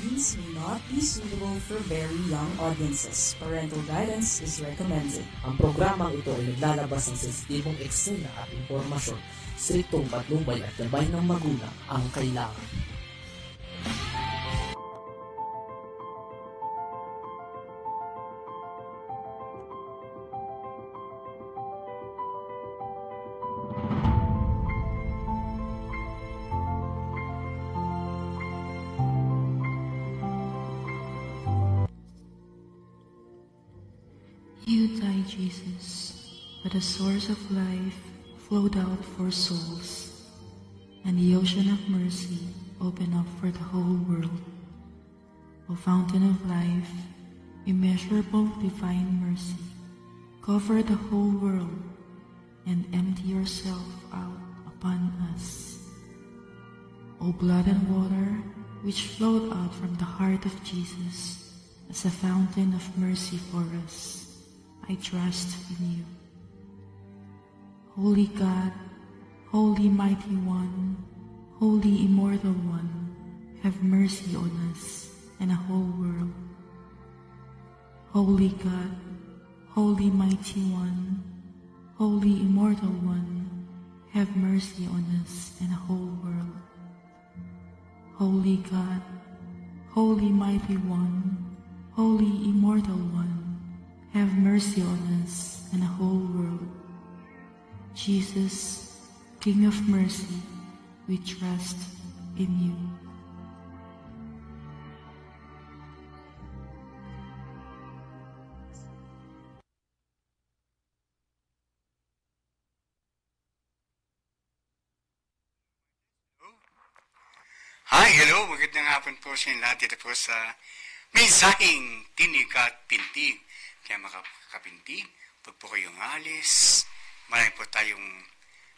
scenes may not be suitable for very young audiences. Parental guidance is recommended. Ang programang ito ay naglalabas ng sensitibong eksena at impormasyon. Striktong patnubay at gabay ng magulang ang kailangan. You died, Jesus, but the source of life flowed out for souls, and the ocean of mercy opened up for the whole world. O fountain of life, immeasurable divine mercy, cover the whole world and empty yourself out upon us. O blood and water, which flowed out from the heart of Jesus as a fountain of mercy for us, I trust in you. Holy God, Holy Mighty One, Holy Immortal One, have mercy on us and the whole world. Holy God, Holy Mighty One, Holy Immortal One, have mercy on us and the whole world. Holy God, Holy Mighty One, Holy Immortal One, have mercy on us and the whole world. Jesus, King of mercy, we trust in you. Hi, hello, magandang hapon po sa inyo lahat dito po sa mensaheng tinig at pintig. Kaya mga kapintig, pag po kayong alis, marami po tayong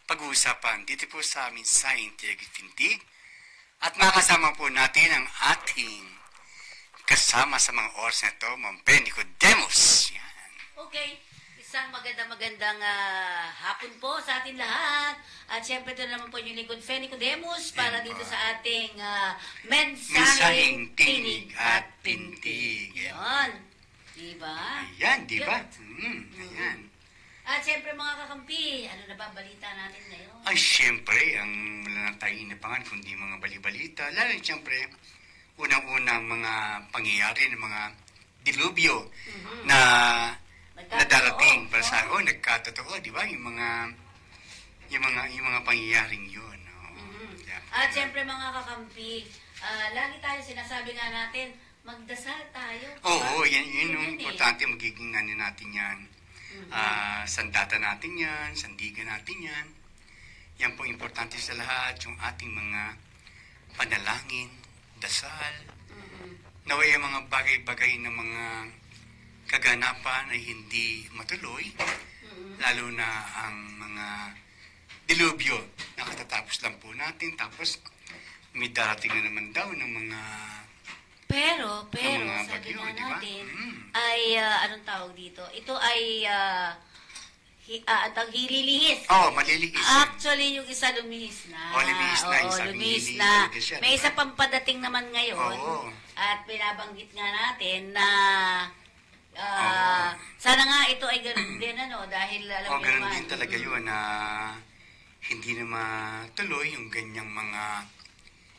pag-uusapan dito po sa mensaheng tinig at pintig. At makasama po natin ang ating kasama sa mga oras na ito, Ma'am Penny Nicodemus. Yan. Okay. Isang magandang hapon po sa atin lahat. At syempre ito naman po yung lingkod Feni Nicodemus para dito sa ating mensaheng tinig at pintig. Yan. Diba? Ayan, diba? Ayan. At syempre mga kakampi, ano na ba balita natin ngayon? Ay, syempre, ang wala na tayong inapangan kundi mga balibalita. Lalo syempre, unang-unang mga pangyayari ng mga dilubyo na darating para sa nagkatotoo, di ba? Yung mga pangyayaring yun. Yeah. At syempre mga kakampi, lagi tayo sinasabi nga natin, magdasal tayo. Oo, yan yung importante, magiging natin yan. Sandata natin yan, sandigan natin yan. Yan po importante sa lahat, yung ating mga panalangin, dasal. Naway ang mga bagay-bagay na mga kaganapan ay hindi matuloy, lalo na ang mga dilubyo. Nakatatapos lang po natin, tapos may darating na naman daw ng mga Pero, mga sabi bagyo, nga di ba? natin, ay, anong tawag dito? Ito ay, hililihis. Malilihis. Actually, yung isa lumihis na. Lumihis na. Oo, Isang lumihis hilihis na. talaga siya, May diba? isa pang padating naman ngayon. Oo. At pinabanggit nga natin na sana nga ito ay ganun din, dahil alam niyo ganun naman. din talaga yun na hindi na matuloy yung ganyang mga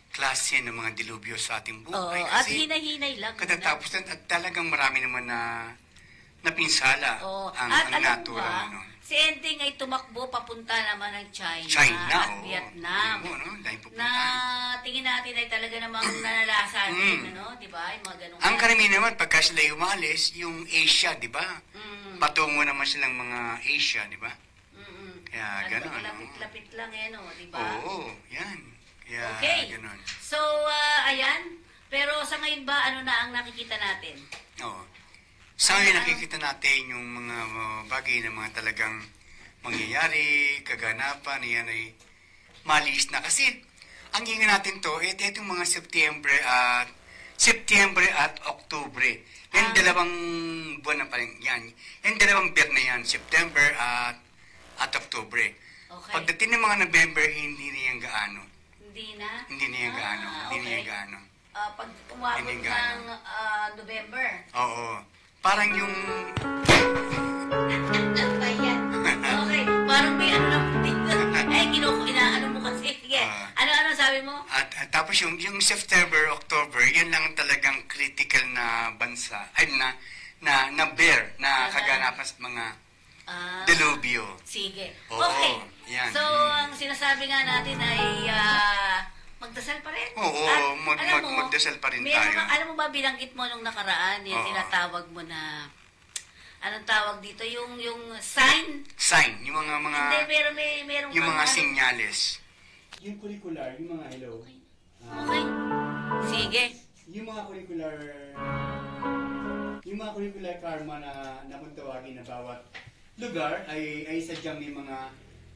klase ng mga dilubyo sa ating buhay. At hinay-hinay lang. Katatapos na, at talagang marami naman na napinsala ang natura. Si Ending ay tumakbo papunta naman ng China at Vietnam. Na tingin natin ay talaga namang nanalasan din, di ba? Yung mga ganun. Ang karamihan naman, pagka sila umalis, yung Asia, di ba? Patungo naman silang mga Asia, di ba? Kaya gano'n. Lapit-lapit lang di ba? Oo, yan. Kaya gano'n. So, ayan. Pero sa ngayon ba, ano na ang nakikita natin? Oo. Sa ngayon nakikita natin yung mga bagay na mga talagang mangyayari, kaganapan, yan ay maliis na. Kasi, ang hinga natin to, itong mga September at Oktubre. Yan dalawang buwan na pa rin. Yan dalawang bear na yan, September at Oktubre. Okay. Pagdating ng mga November, hindi na yan gaano. Hindi na? Hindi na yan gaano. Hindi na yan gaano. pag umabot Hindi ng gaano. November. Oo. Parang yung... Ano ba yan? Okay, parang may ano na dito. Ay, inaano mo kasi. Sige, ano sabi mo? At tapos yung September, October, yan lang talagang critical na bansa. Ay, na bear, na kaganapan sa mga delubyo. Sige. Oo, Okay. yan. So, ang sinasabi nga natin ay magdasal pa rin. Oo, At, alam mo, magdasal pa rin meron tayo. alam mo ba, binanggit mo nung nakaraan, yung Oo. tinatawag mo na, anong tawag dito? Yung sign? Sign, yung mga Hindi, meron yung kang mga ano. sinyales. Yung curricular, yung mga hello. Okay. Sige. Yung mga curricular karma na kung tawagin na bawat lugar ay sadyang may mga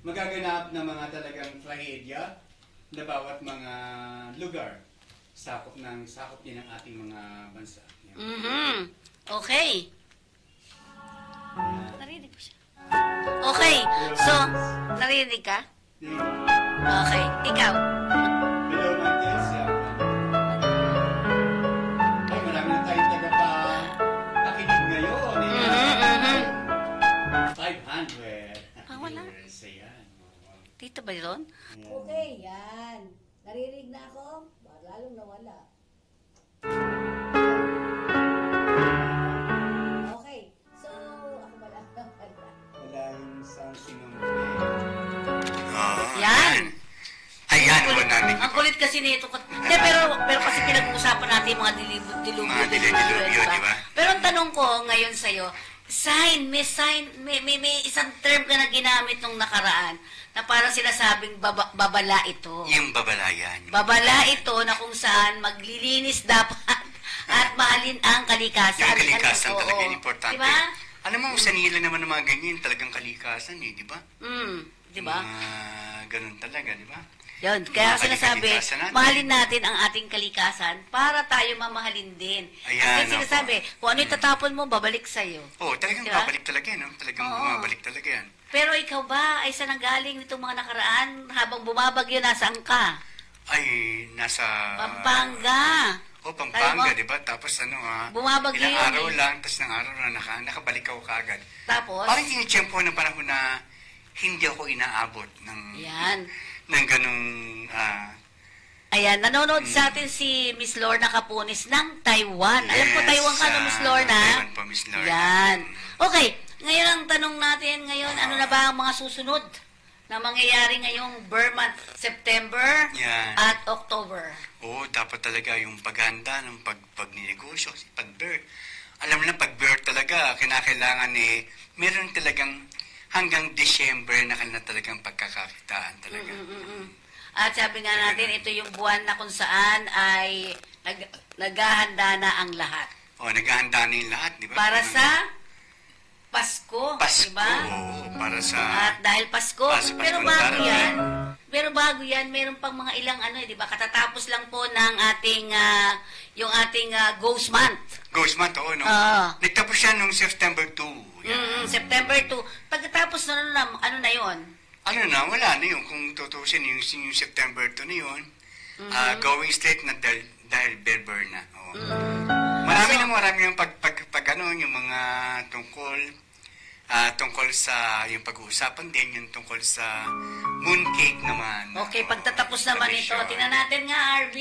magaganap na mga talagang trahedya na bawat mga lugar sakop din ng ating mga bansa. Yan. Mhm. Okay. Narinig ko siya. Okay. So, narinig ka? Okay. Ikaw? Hello, Martes. Ay, marami na tayong tagapakinig ngayon. 500. Wala. viewers. Ayan. Dito ba yun? Okay, yan. Narinig na ako, lalong nawala. Okay, so ako pala nawala. Wala yung sound sinong Oo. Yan. Ayan, Kulit- wala na. Ang kulit kasi nito. Hindi, pero kasi pinag-uusapan natin yung mga dilubyo. Mga dilubyo, di ba? Pero ang tanong ko ngayon sa'yo, may isang term ka na ginamit nung nakaraan na parang sinasabing babala ito. Yung babalayan. Babala ito na kung saan maglilinis dapat at mahalin ang kalikasan. Yung kalikasan Oo. talaga yung importante. Diba? Alam mo, sa nila naman ng mga ganyan, talagang kalikasan eh, di ba? Diba? Ganun talaga, di ba? Yun, kaya Mga sinasabi, kalikasan natin. mahalin natin ang ating kalikasan para tayo mamahalin din. Ayan, Kasi sinasabi, kung ano itatapon mo, babalik sa'yo. Oo, talagang Diba? babalik talaga yan, no? Talagang Oo. bumabalik talaga yan. Pero ikaw ba, ay saan nanggaling nitong mga nakaraan habang bumabagyo, nasaan ka? Ay, nasa... Pampanga. Pampanga, Tayo mo? di ba? Tapos Bumabagyo ilang yun araw eh. lang, tapos ng araw na nakabalik ako kaagad. Tapos, Parang tinitiyempo ng panahon na hindi ako inaabot yan. ng ganung... Ayan, nanonood sa atin si Miss Lorna Capunis ng Taiwan. Alam ko, Taiwan ka na, Miss Lorna. Taiwan po, Miss Lorna. Yan. Okay, ngayon ang tanong natin ngayon, ano na ba ang mga susunod na mangyayari ngayong Burma, September Yan. at October? Oo, dapat talaga yung paghanda ng pagninegosyo, pag-bear. Alam mo na, pag-bear talaga, kinakailangan meron talagang hanggang December na talagang pagkakakitaan talaga. At sabi nga natin, ito yung buwan na kung saan ay naghahanda na ang lahat. Naghahanda na yung lahat, di ba? Para sa Pasko, Pasko, di ba? oo, para sa... At dahil Pasko, Pasko pero na darating. bago yan, meron pang mga ilang di ba? Katatapos lang po ng ating, yung ating Ghost Month. Ghost month, oo, no? Oo. Nagtapos siya noong September 2. Yan. September 2. Pagkatapos na, ano na yon? Ano na, wala na yun. Kung tutusin yung September 2 na yun, going straight na dahil Berber na. Oo. Marami yung yung mga tungkol sa yung pag-uusapan din, yung tungkol sa mooncake naman. Okay, Oo, pagtatapos naman ito, tradisyon. tingnan natin nga, RV,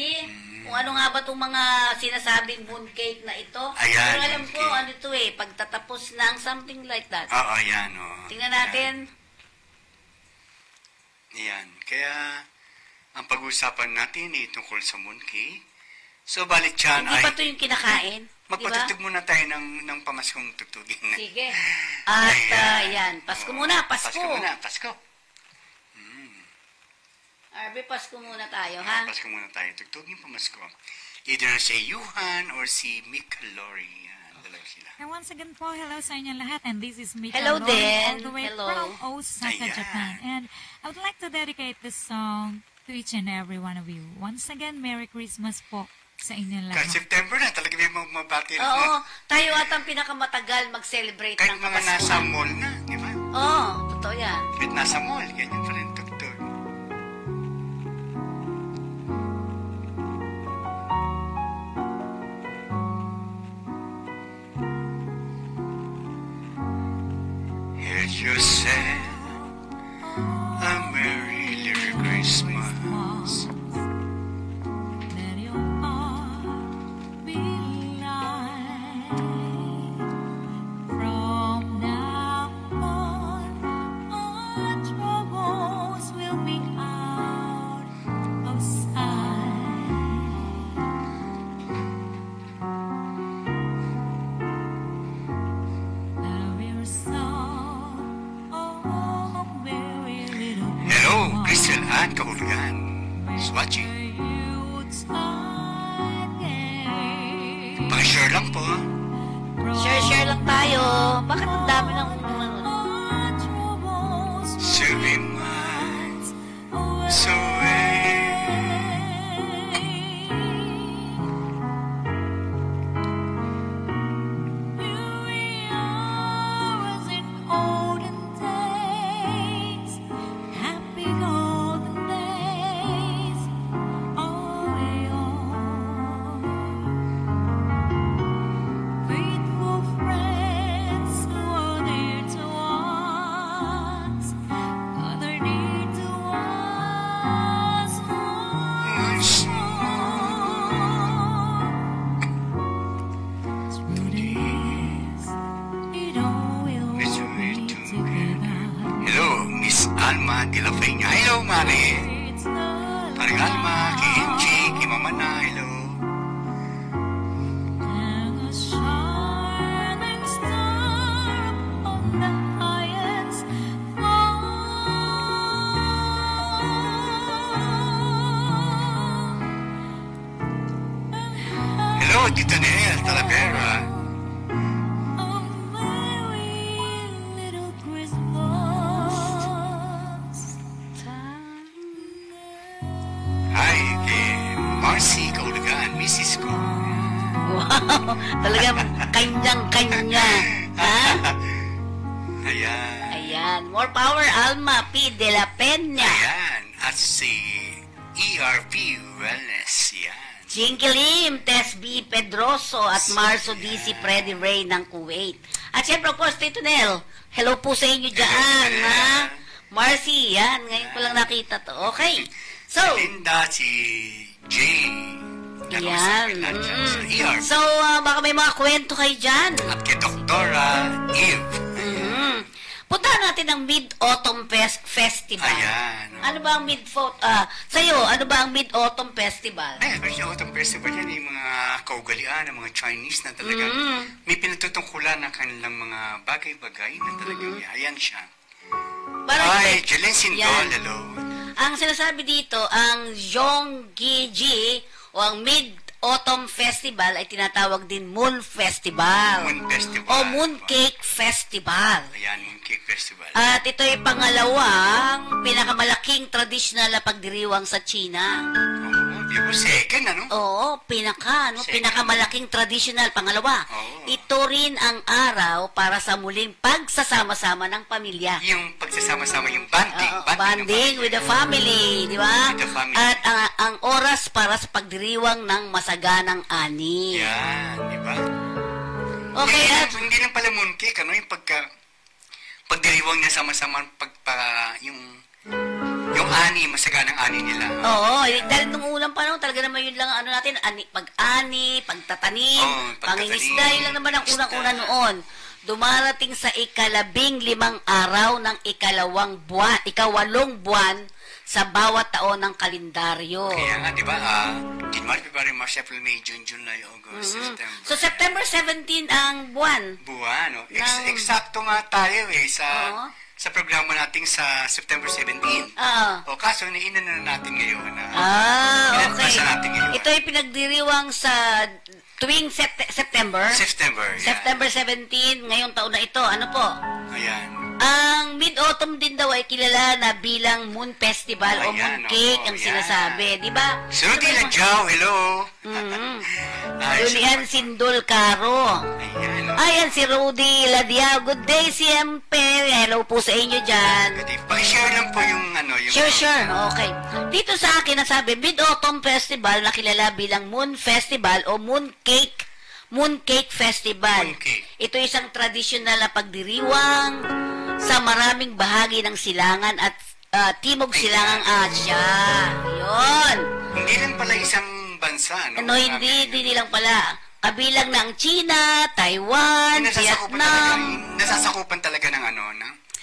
kung ano nga ba itong mga sinasabing mooncake na ito. Ayan, Pero alam ko, mooncake. ano ito pagtatapos ng something like that. Oo, yan. Oo. Tingnan natin. Yan. Kaya, ang pag-uusapan natin ay tungkol sa mooncake. So, balik dyan Hindi ay... pa ito yung kinakain, di ba? Magpatugtog muna tayo ng pamaskong tutugin. Sige. At Ayan. yan, Pasko muna, Pasko. Pasko muna, Pasko. RV, Pasko muna tayo, ha? Pasko muna tayo. Tugtugin pamasko. Either si Yuhan or si Mick Lori. Yan, dalawa sila. And once again po, hello sa inyo lahat. And this is Mika Hello Lori, din. all the way Hello. from Osaka, Ayan. Japan. And I would like to dedicate this song to each and every one of you. Once again, Merry Christmas po sa inyo Kahit lahat. September na, talaga may mabati. Oo, tayo at ang pinakamatagal mag-celebrate Kahit ng mga nasa Kapaskuhan. mall na, di ba? Oo, totoo yan. Kahit nasa mall, ganyan pa rin tugtog. yourself a merry little Christmas. Let your heart be light. From now on, our troubles will be out of sight. Love your song, oh, merry little Hello, Crystal Ann Kahulugan is watching. Pakishare lang po. Share lang tayo. Bakit ang dami ng... Silly minds, so Hello, Miss Alma de la Peña. Hello, Mari. Parang Alma, kay Angie, kay Mama na. Hello. Hello, Tito Nel Talavera. Hi, kay Marcy Kahulugan, Mrs. ko. Wow, talagang kanyang-kanya. Ha? Ayan. Ayan. More power, Alma P. de la Peña. Ayan. At si ERP Wellness. Yan. Jinky Lim, Tess B. Pedroso at Marso DC Freddy Ray ng Kuwait. At syempre, of course, Tito Nel, hello po sa inyo dyan, ha? Marcy, yan. Ngayon ko lang nakita to. Okay. So, Linda, si Jay. yan. Sa ERP. So, baka may mga kwento kayo dyan. At kay Doktora Eve. Puntahan natin ang Mid-Autumn Festival. Ayan. Ano ba ang sa'yo, ano ba ang Mid-Autumn Festival? Ay, yung Autumn Festival yan, yung mga kaugalian ng mga Chinese na talagang may pinatutungkulan ng kanilang mga bagay-bagay na talagang ayan siya. Parang Ay, Jelen Sindol, yan. hello. Ang sinasabi dito, ang Zhongguiji o ang Mid-Autumn Festival ay tinatawag din Moon Festival. Moon Festival. O Mooncake Festival. Ayan, Mooncake Festival. At ito ay pangalawang pinakamalaking tradisyonal na pagdiriwang sa China. Di ba second, ano? Oo, pinakamalaking tradisyonal, pangalawa. Oo. Ito rin ang araw para sa muling pagsasama-sama ng pamilya. Yung pagsasama-sama, yung banding. Bonding with the family, di ba? With the family. At ang oras para sa pagdiriwang ng masaganang ani. Yan, di ba? Okay, at Hindi lang pala mooncake, ano? Yung pagdiriwang niya sama-sama, yung ani, masaganang ani nila. oo, dahil nung unang panahon, talaga naman yun lang ang ano natin, pagtatanim, pagtatanim, pangingisda, yun lang naman ang unang-una noon. Dumarating sa 15 araw ng ikawalong buwan sa bawat taon ng kalendaryo. Kaya nga, di ba, January, February, March, April, May, June, July, August, September. So, September 17 ang buwan. Buwan, no? Ng- Eksakto nga tayo sa Oo. sa programa nating sa September 17. Oo. O kaso, nainan na natin ngayon na Okay. pinagpasa natin ngayon. Ito ay pinagdiriwang sa tuwing September. September, yan. September 17, ngayong taon na ito. Ano po? Ayan. Ang Mid-Autumn din daw ay kilala na bilang Moon Festival o Ayan, Mooncake oo, ang yan. sinasabi. Di ba? Si Rudy Lanjao, hello. Julian Sindol Caro. Ayan. Ayan si Rudy Ladiao. Good day, siempre. Hello po sa inyo dyan. Pakishare lang po yung yung... Sure. Okay. Dito sa akin nasabi, Mid-Autumn Festival na kilala bilang Moon Festival o Mooncake Festival. Mooncake. Ito isang tradisyonal na pagdiriwang sa maraming bahagi ng silangan at timog silangang Asya. Yun. Hindi lang pala isang bansa, no? Ano, hindi lang pala. Kabilang na ang China, Taiwan, Vietnam. Nasasakupan talaga ng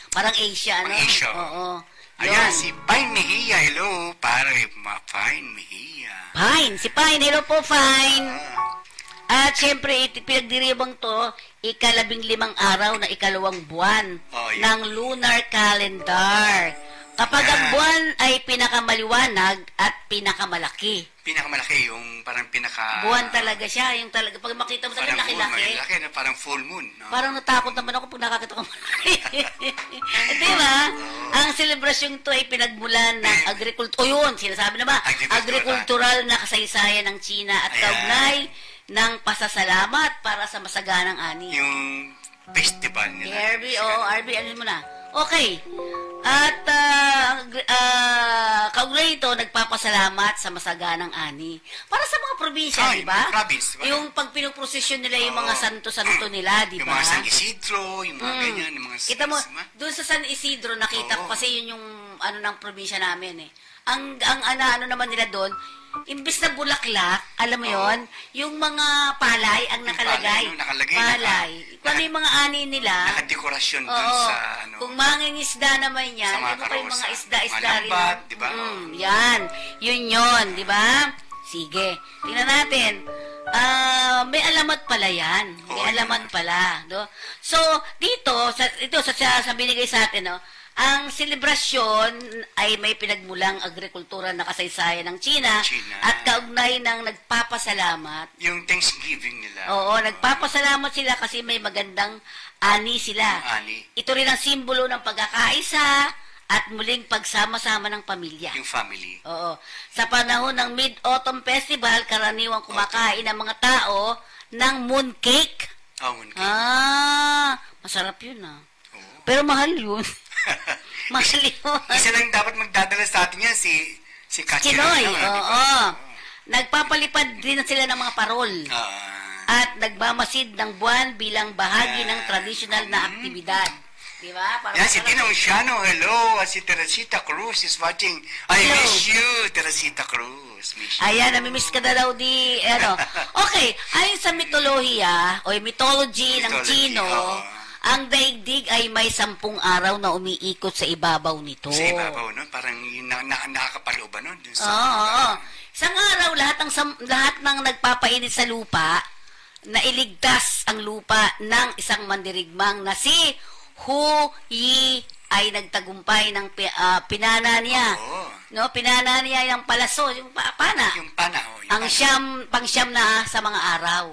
Parang Asia, no? Asia. Oo. Ayan, si Pine Mejia. Hello, pare, Pine Mejia. Pine, si Pine. Hello po, Pine. At syempre, pinagdiribang to, 15 araw na 2 buwan ng lunar calendar. Kapag ang buwan ay pinakamaliwanag at pinakamalaki. Pinakamalaki, yung parang Buwan talaga siya, yung talaga, pag makita mo talaga laki-laki. Malaki na parang full moon. No? Parang natakot naman ako pag nakakita ko malaki. Di ba? Ang selebrasyon to ay pinagmulan ng sinasabi na ba? Agrikultural na kasaysayan ng China at kaugnay ng pasasalamat para sa masaganang ani. Yung festival nila. RB, ano mo na? Okay. At kaugnay ito, nagpapasalamat sa masaganang ani. Para sa mga probinsya, di ba? Yung pag pinuprosesyon nila yung mga santo-santo nila, di ba? Yung mga San Isidro, yung mga ganyan, yung mga kita mo, doon sa San Isidro, nakita ko kasi yun yung ng probinsya namin eh. Ang naman nila doon, imbis na bulaklak, alam mo yon, yung mga palay ang nakalagay. Palay. Kung ano yung mga ani nila. Nakadekorasyon doon sa Kung mangingisda naman yan, di ba kayo mga isda-isda rin? Di ba? Yan. Yun, di ba? Sige. Tingnan natin. May alamat pala yan. May alamat pala. No? So, dito, sa binigay sa atin, no? Ang selebrasyon ay may pinagmulang agrikultura na kasaysayan ng China at kaugnay ng nagpapasalamat. Yung Thanksgiving nila. Oo, nagpapasalamat sila kasi may magandang ani sila. Ito rin ang simbolo ng pagkakaisa at muling pagsama-sama ng pamilya. Yung family. Oo. Sa panahon ng Mid-Autumn Festival, karaniwang kumakain ang mga tao ng mooncake. Mooncake. Masarap yun Pero mahal yun. Mahal yun. Isa lang dapat magdadala sa atin yan, si Kachinoy. Nagpapalipad din sila ng mga parol. At nagmamasid ng buwan bilang bahagi ng tradisyonal na aktibidad. Diba? Si Tinong Siano, hello. Si Teresita Cruz is watching. I miss you, Teresita Cruz. Ayan, namimiss ka na daw di, Okay, ayon sa mitolohiya, o mythology ng Chino, ang daigdig ay may 10 araw na umiikot sa ibabaw nito. Sa ibabaw, no? Parang nakakapalooban, no? Oo. Isang araw, lahat ng nagpapainit sa lupa, nailigtas ang lupa ng isang mandirigmang na si Hu Yi ay nagtagumpay ng pinana niya. No, pinana niya yung palaso, yung pana. Yung pana, ang pang-siyam na sa mga araw.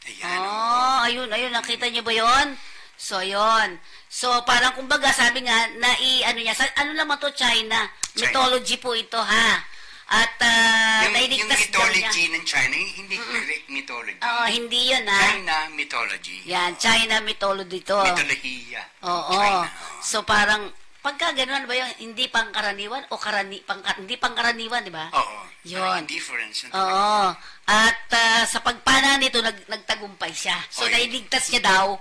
Ayan. Ayun, nakita niyo ba 'yon? So, yon. So, parang kumbaga, sabi nga, ano naman to, China. Mythology po ito, ha? At, yung mythology ng China, hindi Greek mythology. Hindi yun, ha? China mythology. Yan, China mythology to. Mytholohiya. Oo. So, parang, pagka gano'n ba yung hindi pangkaraniwan o hindi pangkaraniwan, di ba? Oo. Yun. Difference. Oo. At, sa pagpana nito, nagtagumpay siya. So, nailigtas niya daw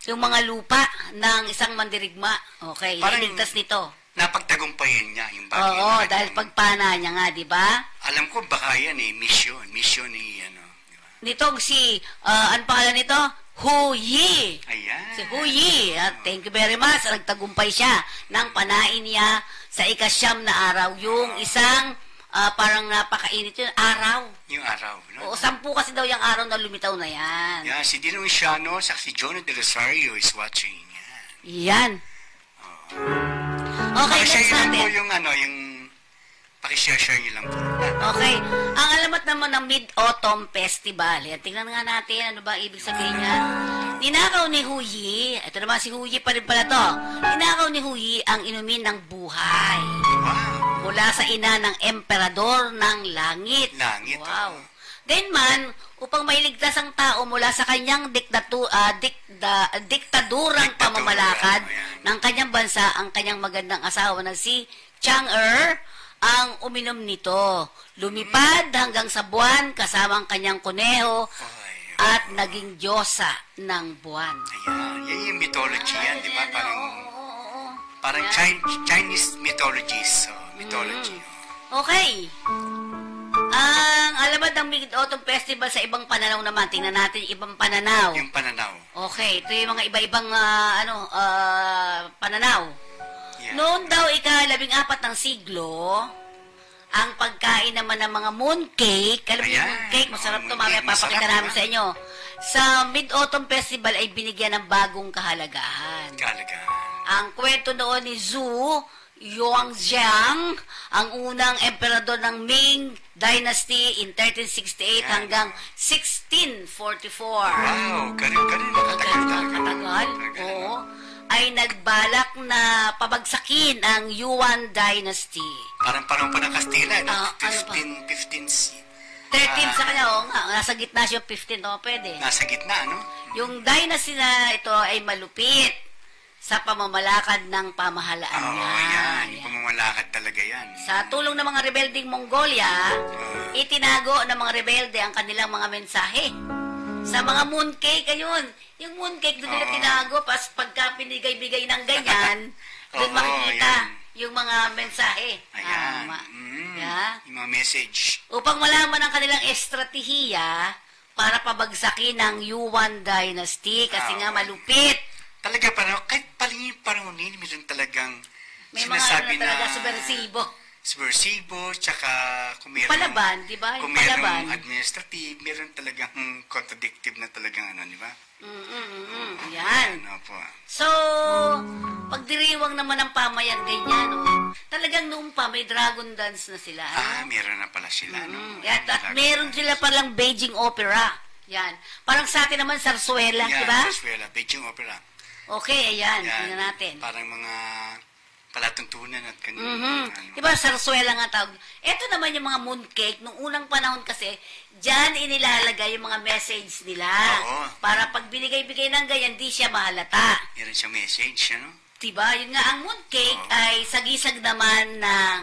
yung mga lupa ng isang mandirigma. Okay, nailigtas nito. Napagtagumpayan niya yung bagay. Oo, dahil pagpana niya nga, di ba? Alam ko baka yan mission ni diba? Nitong ano pangalan nito? Hu Yi. Ayan. Si Hu Yi. Thank you very much. Nagtagumpay siya nang panain niya sa 9 na araw yung isang parang napakainit yun. Araw. Yung araw, no? Oo, 10 kasi daw yung araw na lumitaw na yan. Yeah, si Dino Isiano, si Jonah De Rosario is watching. Yan. Okay, next natin. Yung pakishare nyo lang po. Okay. Ang alamat naman ng Mid-Autumn Festival. Yan, tingnan nga natin ano ba ibig sabihin niya. Ninakaw ni Hu Yi, ito naman si Hu Yi pa rin pala to. Ninakaw ni Hu Yi ang inumin ng buhay. Wow. Mula sa ina ng emperador ng langit. Wow. Gayunman, upang mailigtas ang tao mula sa kanyang diktadurang pamamalakad ng kanyang bansa, ang kanyang magandang asawa na si Chang'er ang uminom nito. Lumipad hanggang sa buwan kasama ang kanyang kuneho at naging diyosa ng buwan. Ayan. yung mythology yan, di ba? Ayan, Parang, oo. parang Yan. Chinese mythologies. Mythology. Okay. Ang alabad ng Mid-Autumn Festival sa ibang pananaw naman. Tingnan natin yung ibang pananaw. Yung pananaw. Okay, ito yung mga iba-ibang pananaw. Yeah. Noon daw ika-14 ng siglo, ang pagkain naman ng mga mooncake, alam mo yung Ayan. mooncake, masarap to, Oo, mamaya mooncake, papakita masarap, namin diba? sa inyo. Sa Mid-Autumn Festival ay binigyan ng bagong kahalagahan. Kalaga. Ang kwento noon ni Zhu Yuanzhang, ang unang emperador ng Ming Dynasty in 1368 Yan. hanggang 1644. Wow, ganun. Katagal, oo, ay nagbalak na pabagsakin ang Yuan Dynasty. Parang pa ng Kastila, no? Ano pa? 15 13 sa kanya, oo nga, nasa gitna siya 15, pwede. nasa gitna, no? Yung dynasty na ito ay malupit sa pamamalakad ng pamahalaan Oo, niya. yan. Yung pamamalakad talaga yan. Sa tulong ng mga rebelding Mongolia, itinago ng mga rebelde ang kanilang mga mensahe. Sa mga mooncake, ayun. Yung mooncake doon nila Oo. tinago, pas pagka pinigay-bigay ng ganyan, doon Oo, makikita yan. yung mga mensahe. Ayan. Yeah. Yung mga message. Upang malaman ang kanilang estratehiya para pabagsakin ang Yuan Dynasty kasi nga malupit. Talaga parang, kahit parangunin, meron talagang May mga sinasabi ano talaga subversibo. subversibo, tsaka kung meron, Palaban, di ba? Kung Yung palaban. meron administrative, meron talagang contradictive na talagang ano, di ba? Yan. Ano po. So, pagdiriwang naman ng pamayan ganyan, talagang noong pa may dragon dance na sila. Meron na pala sila, no? Yan, at meron sila palang Beijing Opera. Yan. Parang sa atin naman, Sarsuela, Yan, di ba? Venezuela, Beijing Opera. Okay, ayan. Yan. Tingnan natin. Parang mga palatuntunan at kanina. Ano. Di ba, Sarsuela nga tawag. Ito naman yung mga mooncake. Nung unang panahon kasi, dyan inilalagay yung mga message nila. Oo. Para pag binigay-bigay ng ganyan, di siya mahalata. Meron siyang message, ano? Diba? Yun nga, ang mooncake Oo. ay sagisag naman ng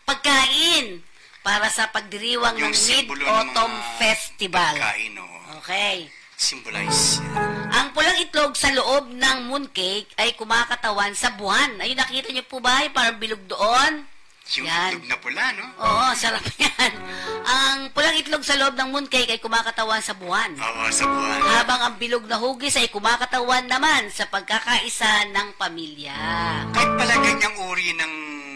pagkain para sa pagdiriwang ng Yung simbolo ng Mid-Autumn mga Festival. pagkain, oo. Okay. Symbolize. Ang pulang itlog sa loob ng mooncake ay kumakatawan sa buwan. Ayun, nakita niyo po ba? Yung parang bilog doon. Yung Yan. itlog na pula, no? Oo, sarap yan. Ang pulang itlog sa loob ng mooncake ay kumakatawan sa buwan. Oo, sa buwan. Habang ang bilog na hugis ay kumakatawan naman sa pagkakaisa ng pamilya. Kahit pala ganyang uri ng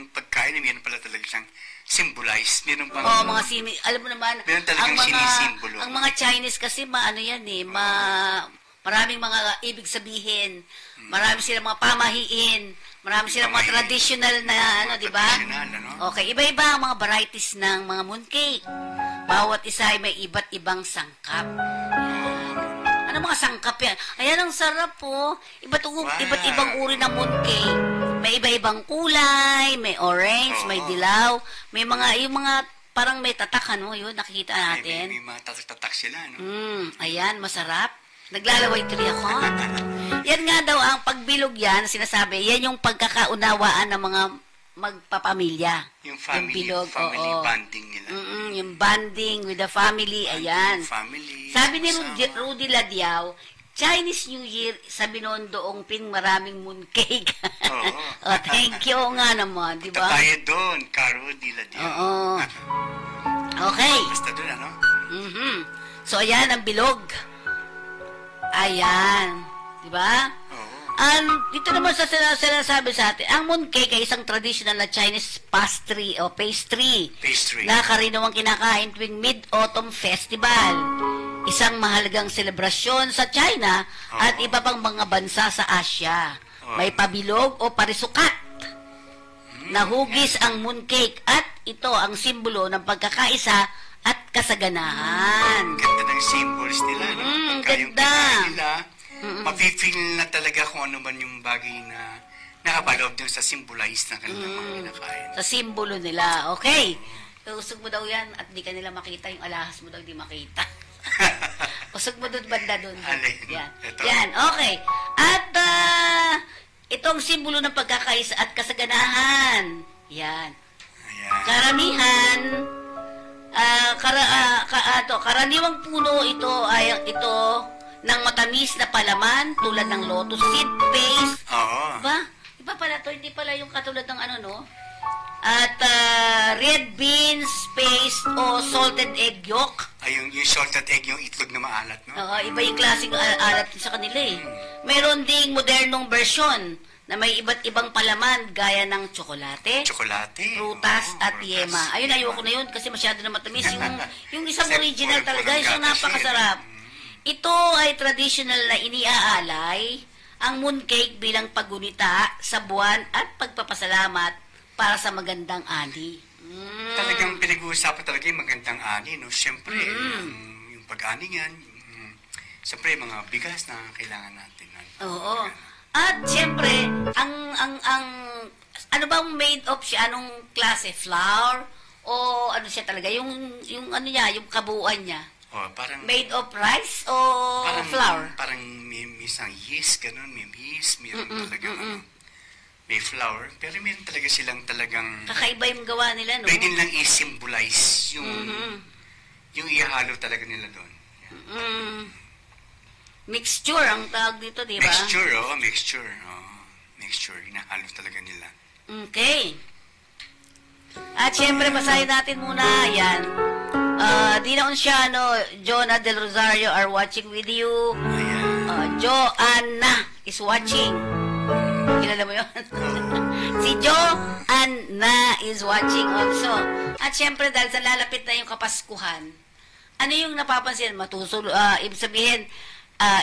pagkain, meron pala talaga siyang symbolize. Meron pang... Oo, mga alam mo naman, Meron talagang sinisimbolo. ang mga Chinese kasi maano yan eh, maraming mga ibig sabihin, marami silang mga pamahiin, marami silang mga Pamahiin. traditional na ano, Mga di ba? traditional, ano? Okay, iba-iba ang mga varieties ng mga mooncake. Bawat isa ay may iba't ibang sangkap. Yan. Ano mga sangkap yan? Ayan, ang sarap po. Iba't ibang uri ng mooncake. May iba-ibang kulay, may orange, may Oo. dilaw, may mga, yung mga parang may tatak, ano, yun, nakikita May natin. mga tatak sila, no? Ayan, masarap. Naglalaway tuloy ako. Yan nga daw, ang pagbilog yan, sinasabi, yan yung pagkakaunawaan ng mga magpapamilya. Yung family, bilog, family oo. bonding nila. Yung bonding with the family, ayan. Family. Sabi ni sama-sama. Rudy Ladiao, Chinese New Year sa Binondoong Ping maraming mooncake. Oo. Thank you nga naman, di ba? Tayo doon, Caro Dila Dio. Oo. Okay. Basta doon, ano? So, ayan ang bilog. Ayan. Di ba? Oo. Dito naman sa sinasabi sa atin, ang mooncake ay isang traditional na Chinese pastry o pastry Pastry. na karaniwang kinakain tuwing Mid-Autumn Festival. Isang mahalagang selebrasyon sa China at iba pang mga bansa sa Asia. May pabilog o parisukat na hugis ang mooncake at ito ang simbolo ng pagkakaisa at kasaganahan. Ganda ng symbols nila, no? Pagka yung ganda. kinain nila, mapifeel na talaga kung ano man yung bagay na nakapaloob dun sa symbolize na kanilang mga kinakain. Sa simbolo nila. Okay. Usog mo daw yan at di ka nila makita. Yung alahas mo daw di makita. Usog mo doon, banda doon. Alin? Yan. Ito. Yan, okay. At itong simbolo ng pagkakaisa at kasaganahan. Yan. Ayan. Karamihan, karaniwang puno ito ay ito ng matamis na palaman tulad ng lotus seed paste. Oo. Ba? Iba pala to, hindi pala yung katulad ng ano, no? At red beans paste o salted egg yolk. Ay, yung salted egg, yung itlog na maalat, no? Oo, iba yung klaseng alat sa kanila eh. Mayroon ding modernong version na may iba't ibang palaman gaya ng tsokolate, Tsokolate. prutas Oo, at prutas. yema. Ayun, ayoko na yun kasi masyado na matamis. Yung isang Kasi original talaga, puro-puro yung gatas napakasarap. yun. Ito ay traditional na iniaalay ang mooncake bilang paggunita sa buwan at pagpapasalamat para sa magandang ani. Talagang pinag-uusapan talaga yung magandang ani, no? Siyempre, yung pag-ani yan, siyempre, mga bigas na kailangan natin. Oo. At siyempre, ano bang made of siya? Anong klase? Flour? O ano siya talaga? Yung ano niya, yung kabuuan niya? Oh, parang... Made of rice o flour? Parang may isang yeast, ganun. May yeast, mayroon talagang... May flour, pero meron talaga silang talagang... Kakaiba yung gawa nila, no? Pwede lang i-symbolize yung ihalo talaga nila doon. Mixture ang tawag dito, di ba? Mixture, oh, mixture. Oh, mixture, inahalo talaga nila. Okay. At syempre, basahin natin muna. Yan. Dina Onciano, Jonah Del Rosario are watching with you. Ayan. Joanna is watching. Kilala mo yun? Si Joanna is watching also. At syempre, dahil sa lalapit na yung Kapaskuhan, ano yung napapansin? Ibig sabihin,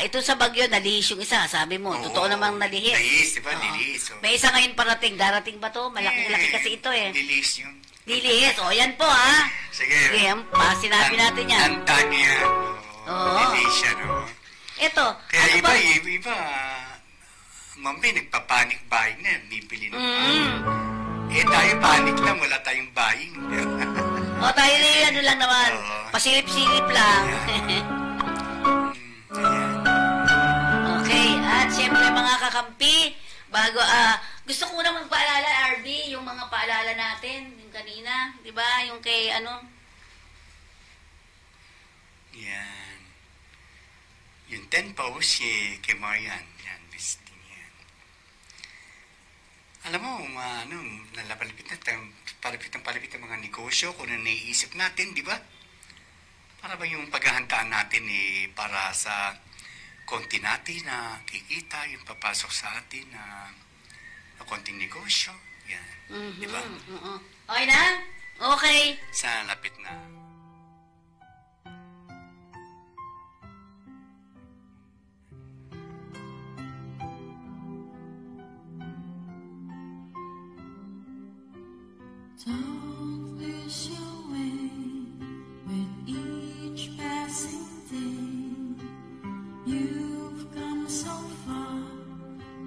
ito sa Bagyo, nalihis yung isa. Sabi mo, totoo namang nalihis. Nalihis, di ba? Nalihis. May isa ngayon parating. Darating ba to? Malaki-laki kasi ito eh. Nalihis yun. Lilihis. O, yan po ha. Sige. Sige, sinabi natin yan. Tantang yan. Oo. Nalihis yan, oh. Ito. Kaya ano iba, mami, nagpapanik buying na, bibili ng buying. Tayo panik lang, wala tayong buying. O, tayo na ano lang naman. Pasilip-silip lang. Okay, at syempre mga kakampi, bago, gusto ko muna magpaalala, RB, yung mga paalala natin, yung kanina, di ba? Yung kay, Yan. Yung 10 posts, kay Marian. Yan, visiting yan. Alam mo, palapit ang mga negosyo, kung ano naiisip natin, di ba? Para ba yung paghahandaan natin para sa konti natin na kikita, yung papasok sa atin na konting negosyo. Yan. Di ba? Okay na? Okay. Sa lapit na. Don't lose your way with each passing day. You've come so far,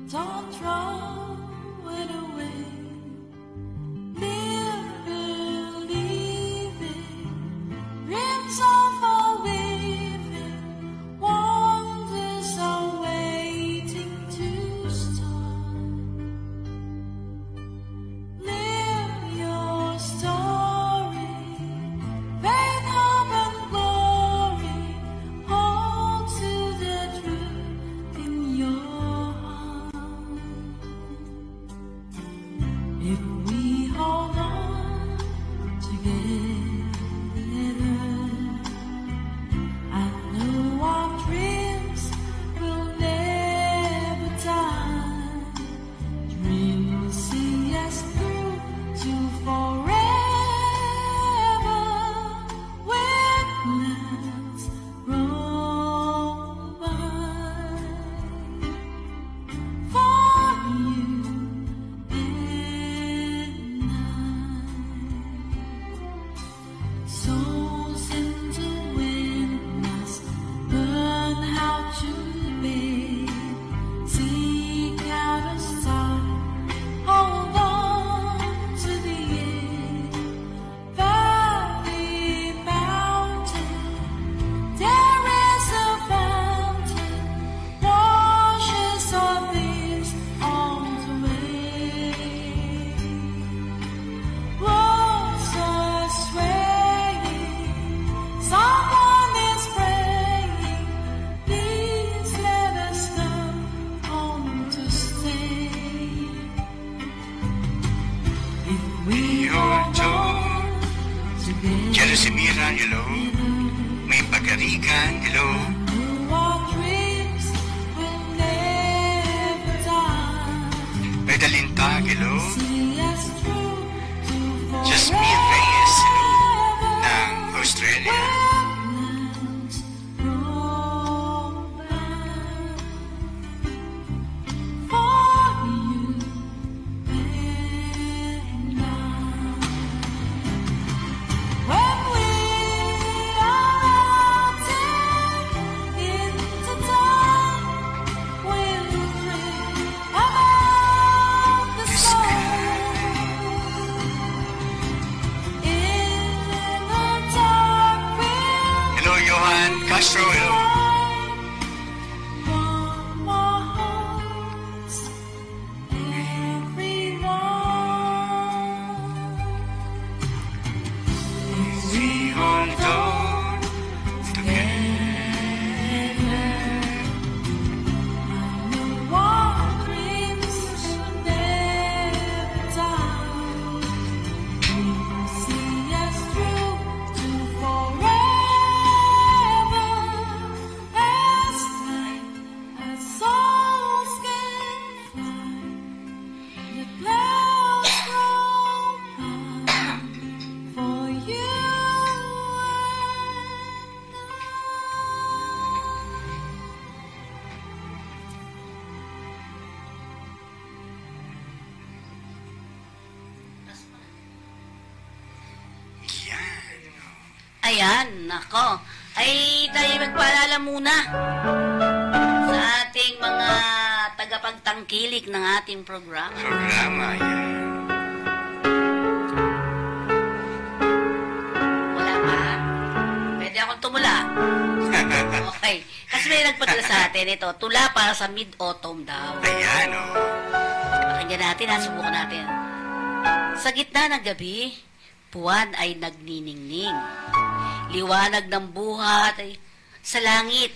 don't throw it away. Live believing, dreams of our weaving, wonders are waiting to start. Live your story, faith, hope and glory, hold to the truth in your heart. Josemira, hello. May Pagarigan, hello. Medalintag, hello. Jasmine Reyes, hello. Ng Australia. Castro, hello. We hold on together. Ayan, nako. Ay, tayo magpaalala muna sa ating mga tagapagtangkilik ng ating programa. Yan. Wala pa? Pwede akong tumula. Okay. Kasi may nagpadala sa atin ito. Tula para sa mid-autumn daw. Ayan, Pakinggan natin, subukan natin. Sa gitna ng gabi, buwan ay nagniningning. Liwanag ng buhat ay sa langit,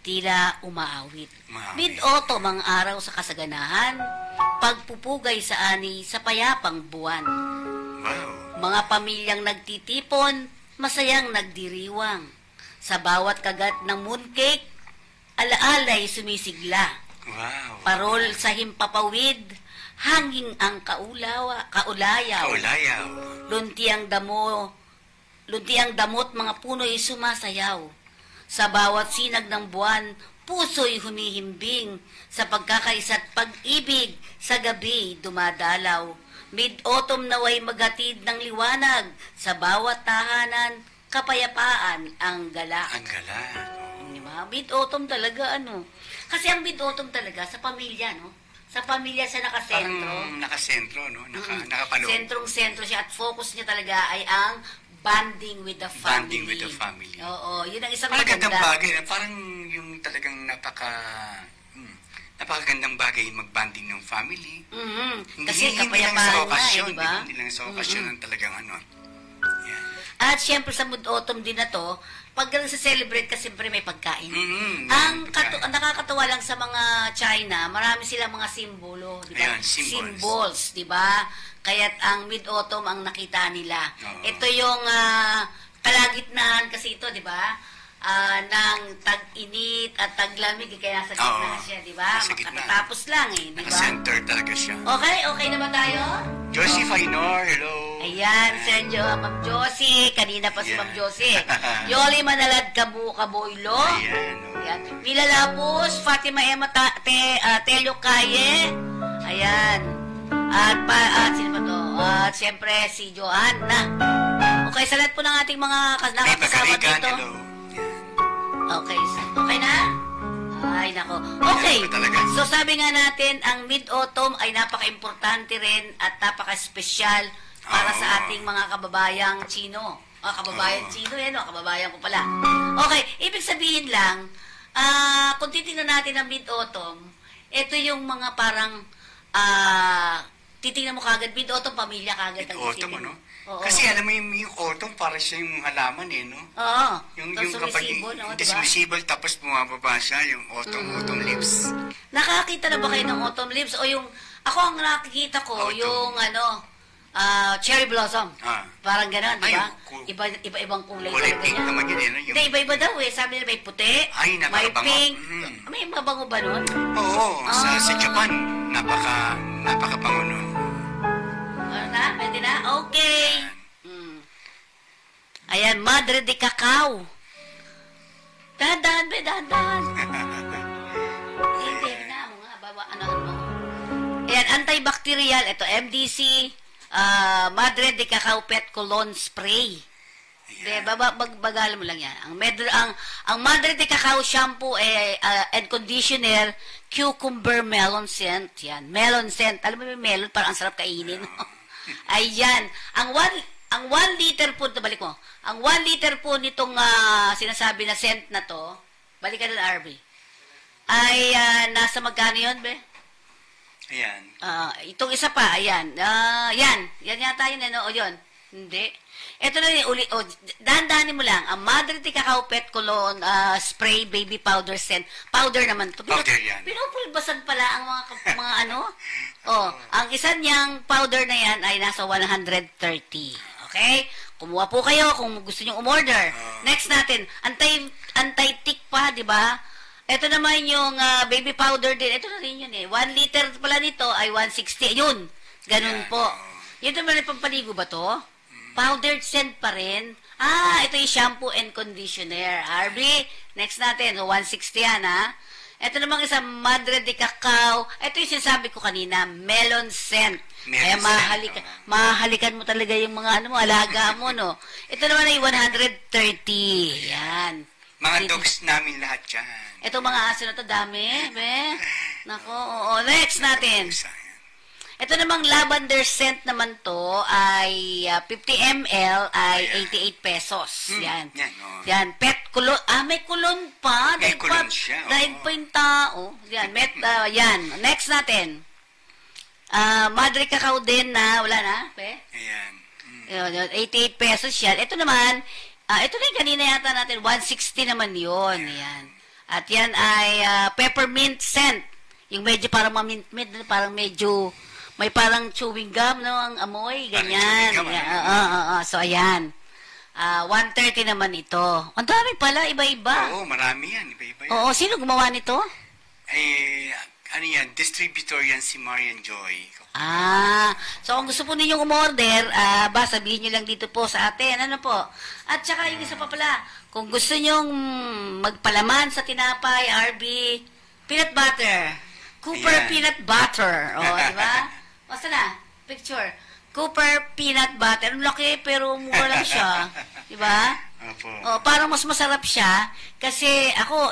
tila umaawit. Mid-autumn ang araw sa kasaganahan, pagpupugay sa ani sa payapang buwan. Wow. Mga pamilyang nagtitipon, masayang nagdiriwang. Sa bawat kagat ng mooncake, alaalay sumisigla. Wow. Parol sa himpapawid, hanging ang kaulayaw. Lunti ang damot, mga puno'y sumasayaw. Sa bawat sinag ng buwan, puso'y humihimbing. Sa pagkakaisa't pag-ibig, sa gabi dumadalaw. Mid-autumn naway maghatid ng liwanag. Sa bawat tahanan, kapayapaan ang galak. Ang galak. Diba? Mid-autumn talaga, Kasi ang mid-autumn talaga, sa pamilya, Sa pamilya siya nakasentro. Parang nakasentro, nakapalo. Sentrong-sentro siya at focus niya talaga ay ang bonding with the family. Bonding with the family. Oo, yun ang isang magandang bagay. Parang yung talagang napakagandang bagay mag-bonding ng family. Kasi kapayapaan na diba? Hindi lang sa okasyon ng talagang Yeah. At syempre sa mid-autumn din na to, pag sa-celebrate ka, siyempre may pagkain. Ang nakakatawa lang sa mga China, marami silang mga simbolo, di ba? Symbols, di ba? Kaya't ang mid-autumn ang nakita nila. Ito yung kalagitnaan kasi ito, di ba? Ng tag-init at tag-lamig, kaya sa gitna siya, di ba? Makatatapos lang di ba? Naka-center talaga siya. Okay na ba tayo? Josie Fainor, hello. Ayan, Sergio, Ma'am Josie. Kanina pa si Ma'am Josie. Yoli Manalad, Kaboylo. Ayan. Mila Lapus, Fatima Emma Telio Caye. Ayan. At sino ba to? At siyempre si Joanna. Okay, sa lahat po ng ating mga nakakasama dito. Hello. Okay na? Ay, nako. Okay. So, sabi nga natin, ang mid-autumn ay napaka-importante rin at napaka-espesyal para sa ating mga kababayang Chino. Kababayan Chino yan, kababayan ko pala. Okay, ibig sabihin lang, kung titingnan natin ang mid-autumn, ito yung mga parang, titingnan mo kagad, mid-autumn, pamilya kagad. Mid-autumn, Kasi alam mo yung autumn, para siya yung halaman Oo. Yung kapag sumisibol, tapos bumababa siya, yung autumn leaves. Nakakita na ba kayo ng autumn leaves? O yung, ako ang nakikita ko, yung cherry blossom. Parang gano'n, di ba? Ay, Iba-ibang kulay kulay talaga pink niya. naman yun, eh, no? Yung... Hindi, iba-iba daw eh. Sabi nila may puti, Ay, may nakakabango. pink. Mm. May mabango ba nun? Oo, sa Japan, napakabango nun. Ano na? Pwede na? Okay. Ayan, Madre de Cacao. Dahan-dahan, be, dahan-dahan. Hindi na mo nga, ano mo. Ayan, antibacterial. Ito, MDC, Madre de Cacao Pet Cologne Spray. Bagalan mo lang yan. Ang Madre de Cacao shampoo and conditioner, cucumber melon scent. Yan, melon scent. Alam mo yung melon, parang ang sarap kainin. Ayan. Ang 1 liter po, balik mo. Ang 1 liter po nitong sinasabi na scent na to, balikan na RB, ay nasa magkano yun, be? Ayan. Itong isa pa, ayan. Yan yata yun, ano? O yun. Hindi. Ito na yung uli. Dahan-dahanin mo lang. Ang Madre de Cacao Pet Cologne Spray Baby Powder Scent. Powder naman to. Powder yan. Pinupulbasan pala ang mga ano. Ang isa niyang powder na yan ay nasa 130. Okay? Kumuha po kayo kung gusto nyo umorder. Next natin, anti-tick pa, di ba? Ito naman yung baby powder din. Ito na rin yun eh. 1 liter pala nito ay 160. Yun. Ganun po. Yun naman yung pampaligo ba to? Powdered scent pa rin. Ito yung shampoo and conditioner. RB, next natin. 160 yan, ha? Ito namang isang Madre de Cacao. Ito yung sinasabi ko kanina, melon scent. Kaya mahalikan mo talaga yung mga alaga mo, no? Ito naman ay 130. Yan. Mga dogs namin lahat yan. Ito mga aso na to, dami. Be? Nako, oo. Next natin. Ito namang lavender scent naman to ay 50 ml ay 88 pesos. Yan. Yan. Pet kulon. May kulon pa. May kulon siya. Dahil pa yung tao. Yan. Yan. Next natin. Madre Cacao din na, wala na. Ayan. 88 pesos yan. Ito naman, ito na yung kanina yata natin, 160 naman yun. Ayan. At yan ay peppermint scent. Yung medyo parang mamint-mint, parang medyo may parang chewing gum, no? Ang amoy, ganyan. So, ayan. 130 naman ito. Ang dami pala, iba-iba. Oo, marami yan. Iba-iba yan. Oo, sino gumawa nito? Ano yan? Distributor yan si Marian Joy. So kung gusto po ninyong umorder, sabihin nyo lang dito po sa atin. Ano po? At saka yung isa pa pala, kung gusto nyong magpalaman sa tinapay, RB, peanut butter. Cooper peanut butter. Di ba? Basta na, picture. Cooper peanut butter. Ang laki, pero mura lang siya. Di ba? Parang mas masarap siya. Kasi ako,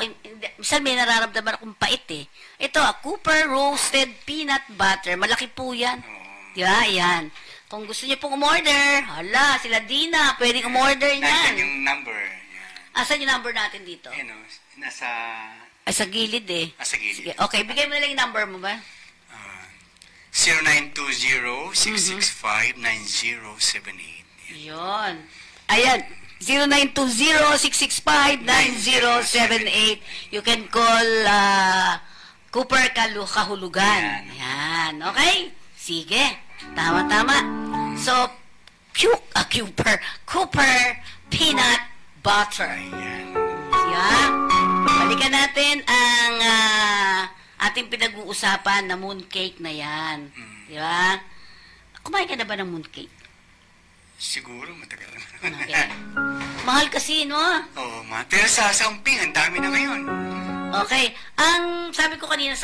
minsan may nararamdaman akong pait eh. Ito, Cooper roasted peanut butter. Malaki po yan. Di ba? Yan. Kung gusto niyo pong umorder, sila Dina, pwedeng umorder niyan. Nandiyan yung number. Asan yung number natin dito? Nasa... sa gilid eh. Sa gilid. Sige. Okay, bigay mo na lang yung number mo ba? 0920-665-9078. Yun. Ayan. 0920-665-9078. You can call Cooper Kahulugan. Yan. Okay? Sige. Tama-tama. So, Cooper Peanut Butter. Yan. Balikan natin ang ating pinag-uusapan na mooncake na yan. Di ba? Kumain ka na ba ng mooncake? Siguro, matagal naman. Okay. Mahal kasi, no? Oo, pero sa umping, ang dami na ngayon. Okay. Ang sabi ko kanina,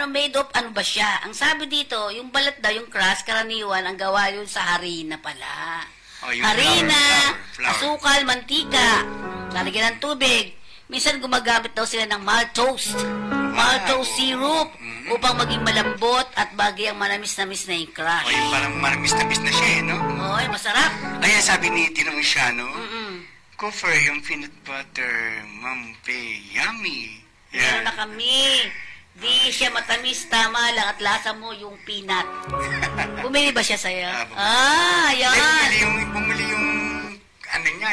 made of, ano ba siya? Ang sabi dito, yung balat daw, yung crust, karaniwan, ang gawa yun sa harina pala. Harina, asukal, mantika, lalagyan ng tubig. Minsan gumagamit daw sila ng maltose. Maltose syrup upang maging malambot at bagay ang manamis-namis na yung crush. Yung parang manamis-namis na siya, no? Masarap. Kaya sabi ni Tinong siya, no? Cooper, yung peanut butter, mampe, yummy. Meron na kami. Di siya matamis, tama lang at lasa mo yung peanut. Bumili ba siya sa'yo? Yan. Bumili yung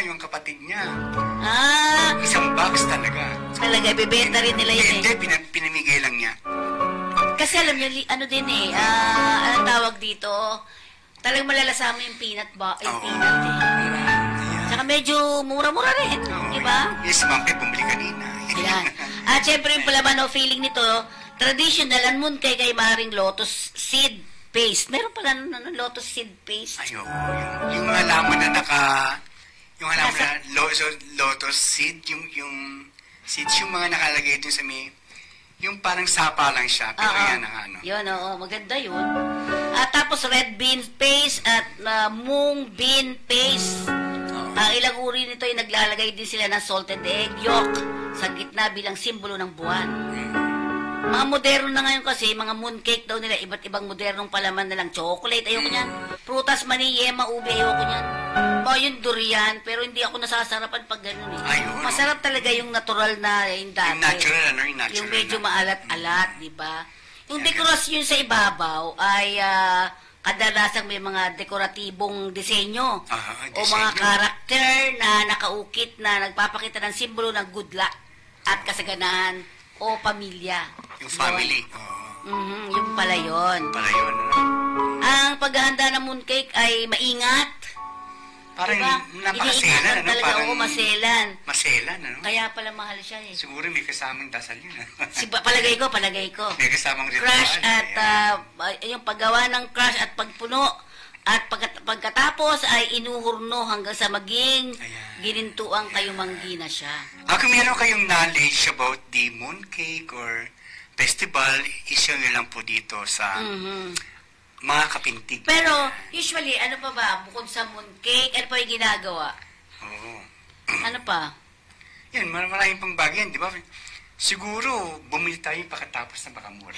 yung kapatid niya. Isang box talaga. Talaga, bibenta rin nila yun Hindi, pinamigay lang niya. Kasi alam niyo, ano din anong tawag dito? Talagang malalasama yung peanut ba? Yung Oo. peanut eh. Diba? Tsaka medyo mura-mura rin. Diba? Yes, ma'am, kaya bumili kanina. Ayan. At syempre yung palaman o feeling nito, traditional ang mooncake ay maaaring lotus seed paste. Meron pala lotus seed paste. Ayo, yung halaman na yung halaman na lotus seed, yung seeds, yung mga nakalagay dun sa may, yung parang sapa lang siya, pero yan ang ano. Yun, oo, maganda yun. At tapos red bean paste at mung bean paste. Ilang uri nito ay naglalagay din sila ng salted egg yolk sa gitna bilang simbolo ng buwan. Mga moderno na ngayon kasi, mga mooncake daw nila, iba't ibang modernong palaman na lang. Chocolate, ayoko niyan. Prutas, mani, yema, ube, ayoko niyan. Yung durian, pero hindi ako nasasarapan pag ganun eh. Ayun. Masarap talaga yung natural na, yung dati. Yung natural, ano? Yung natural Yung medyo na. maalat-alat, di ba? Yung dekorasyon sa ibabaw ay kadalasang may mga dekoratibong disenyo o mga disenyo. karakter na nakaukit na nagpapakita ng simbolo ng good luck at kasaganahan o pamilya. Yung family. Yung pala yun. Pala yun, ano? Ang paghahanda ng mooncake ay maingat. Parang Diba? napakaselan, Iniingatan ano? talaga, Parang oo, maselan. maselan, ano? Kaya pala mahal siya eh. Siguro may kasamang dasal yun, ano? Palagay ko. May kasamang ritual. Crush at yung paggawa ng crush at pagpuno at pagkatapos ay inuhurno hanggang sa maging ginintuang kayumanggi na siya. Kung meron kayong knowledge about the mooncake or festival, i-share nyo lang po dito sa mga kapintig. Pero usually, ano pa ba? Bukod sa mooncake, ano pa yung ginagawa? Oo. Ano pa? Yan, maraming pang bagay yan, di ba? Siguro, bumili tayo pagkatapos na makamura.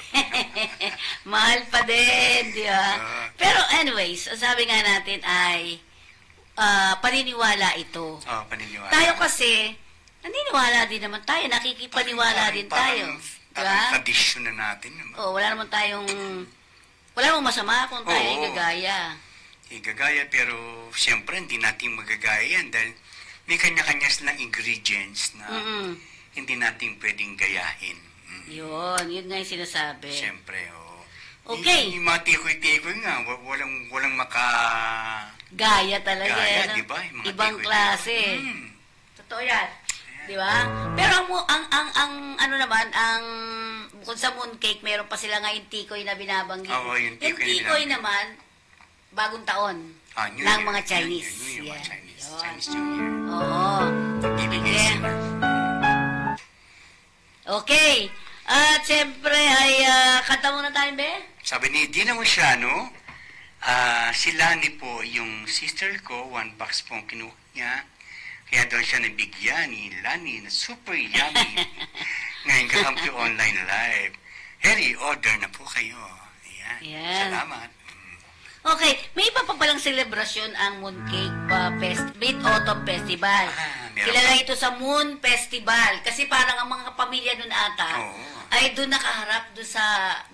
Mahal pa din, di ba? Pero anyways, ang sabi nga natin ay paniniwala ito. Paniniwala. Tayo kasi, naniniwala din naman tayo, nakikipaniwala din tayo. Parang tradisyon na natin. Wala namang masama kung tayo ay gagaya. Gagaya, pero siyempre hindi natin magagaya yan dahil may kanya-kanya silang ingredients na hindi natin pwedeng gayahin. Yun nga yung sinasabi. Siyempre, Okay. Yung mga tikoy-tikoy nga, walang Gaya talaga. Gaya, di ba? Ibang klase. Totoo yan. Di ba? Pero ano naman, bukod sa mooncake, meron pa sila nga yung tikoy na binabanggit. Yung tikoy naman, bagong taon. ng mga Chinese. Yung mga Yeah. Chinese New Year. Oo. Ibigay Sige. sila. Okay. At siyempre ay kanta muna tayo, be? Sabi ni Dina Musiano, si Lani po, yung sister ko, 1 box po ang kinuha niya. Kaya daw siya nabigyan ni Lani na super yummy. Ngayon kakampi online live. Harry, order na po kayo. Ayan. Ayan. Salamat. Okay, may iba pa palang selebrasyon ang Mooncake Mid-Autumn Festival. Meron Kilala pa. ito sa Moon Festival kasi parang ang mga pamilya nun ata ay doon nakaharap doon sa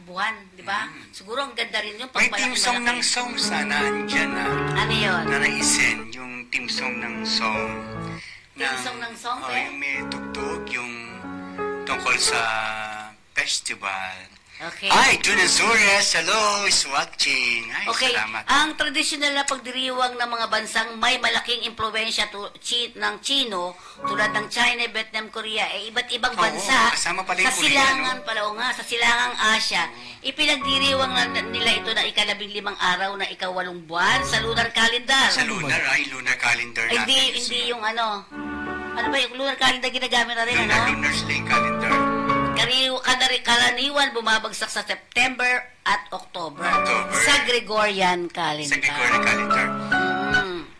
buwan, di ba? Siguro ang ganda rin yun. May team song ng song sana andyan na. Ano yun? Na naisen, yung team song ng song. Team song ng song, yung may tugtog, yung tungkol sa festival. Okay. Ay, Jun Azores, hello, is watching. Ay, Okay, salamat. ang tradisyonal na pagdiriwang ng mga bansang may malaking impluensya ng Chino, tulad ng China, Vietnam, Korea, iba't ibang Oo, bansa kasama pala yung sa Korea, silangan no? pala, sa silangang Asya, ipinagdiriwang nila ito na ika-15 araw na ika-8 buwan sa lunar calendar. Sa lunar calendar Ay, natin. hindi yung ano ba yung lunar calendar ginagamit natin, Lunar slang calendar. Karaniwan bumabagsak sa September at October. Sa Gregorian calendar. Sa Gregorian calendar.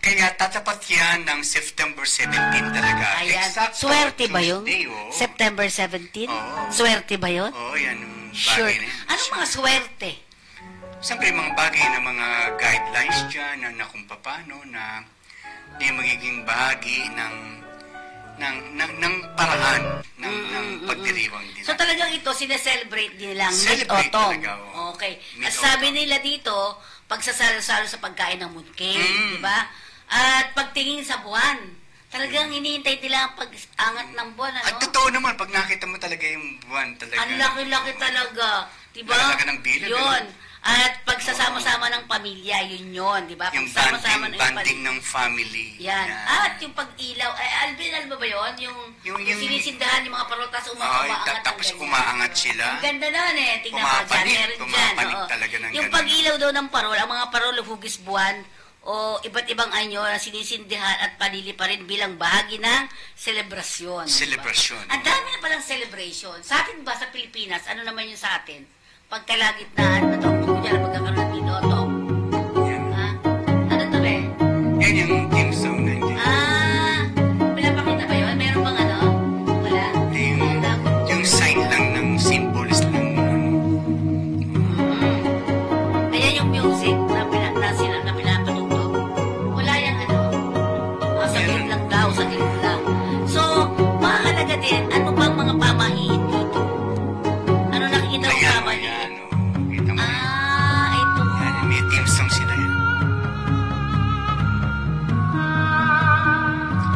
Kaya tatapat yan ng September 17 talaga. Ayan. Exacto, Swerte ba yun? Tuesday, oo. September 17? Oo. Swerte ba yun? Oo, yan yung Sure. bagay na yan. Anong mga swerte? Siyempre, mga bagay na mga guidelines dyan na kung paano na di magiging bahagi ng paraan ng pagdiriwang din. So talagang ito, sineselebrate din nilang Celebrate Mid-Autumn. talaga, oo. Okay. At Mid-Autumn. sabi nila dito, pagsasalo-salo sa pagkain ng mooncake, di ba? At pagtingin sa buwan. Talagang hinihintay nila ang pag-angat ng buwan, ano? At totoo naman, pag nakita mo talaga yung buwan talaga. Ang laki-laki talaga. Diba? Lalaki ng bilag, Yun. At pagsasama-sama ng pamilya, yun, di ba? Yung Pagsama-sama na banding ng family. Yan. At yung pag-ilaw, Alvin, alam mo ba yun? Yung sinisindahan yung mga parol, tapos umaangat tapos umaangat sila. Ang ganda nun tingnan mo dyan, meron dyan. Talaga ng yung pag-ilaw daw ng parol, ang mga parol, hugis buwan, o iba't ibang anyo na sinisindihan at panili pa rin bilang bahagi ng selebrasyon. Celebration. Ang dami na palang celebration. Sa atin ba, sa Pilipinas, ano naman yun sa atin? Pagkalagitnaan na ito, kung kanya magkakaroon ng binoto. Yan. Ano to eh? Yan yung team song na hindi. Pinapakita ba yun? Meron bang ano? Wala? Yung sign lang ng symbols lang. Ayan yung music na pinapatugtog. Wala yung ano. Saglit lang daw, saglit lang. So, mahalaga din, ano bang mga pamahiin dito? Ano nakikita mo pamahiin? Kita mo. Ito. Yan, may team song sila yan.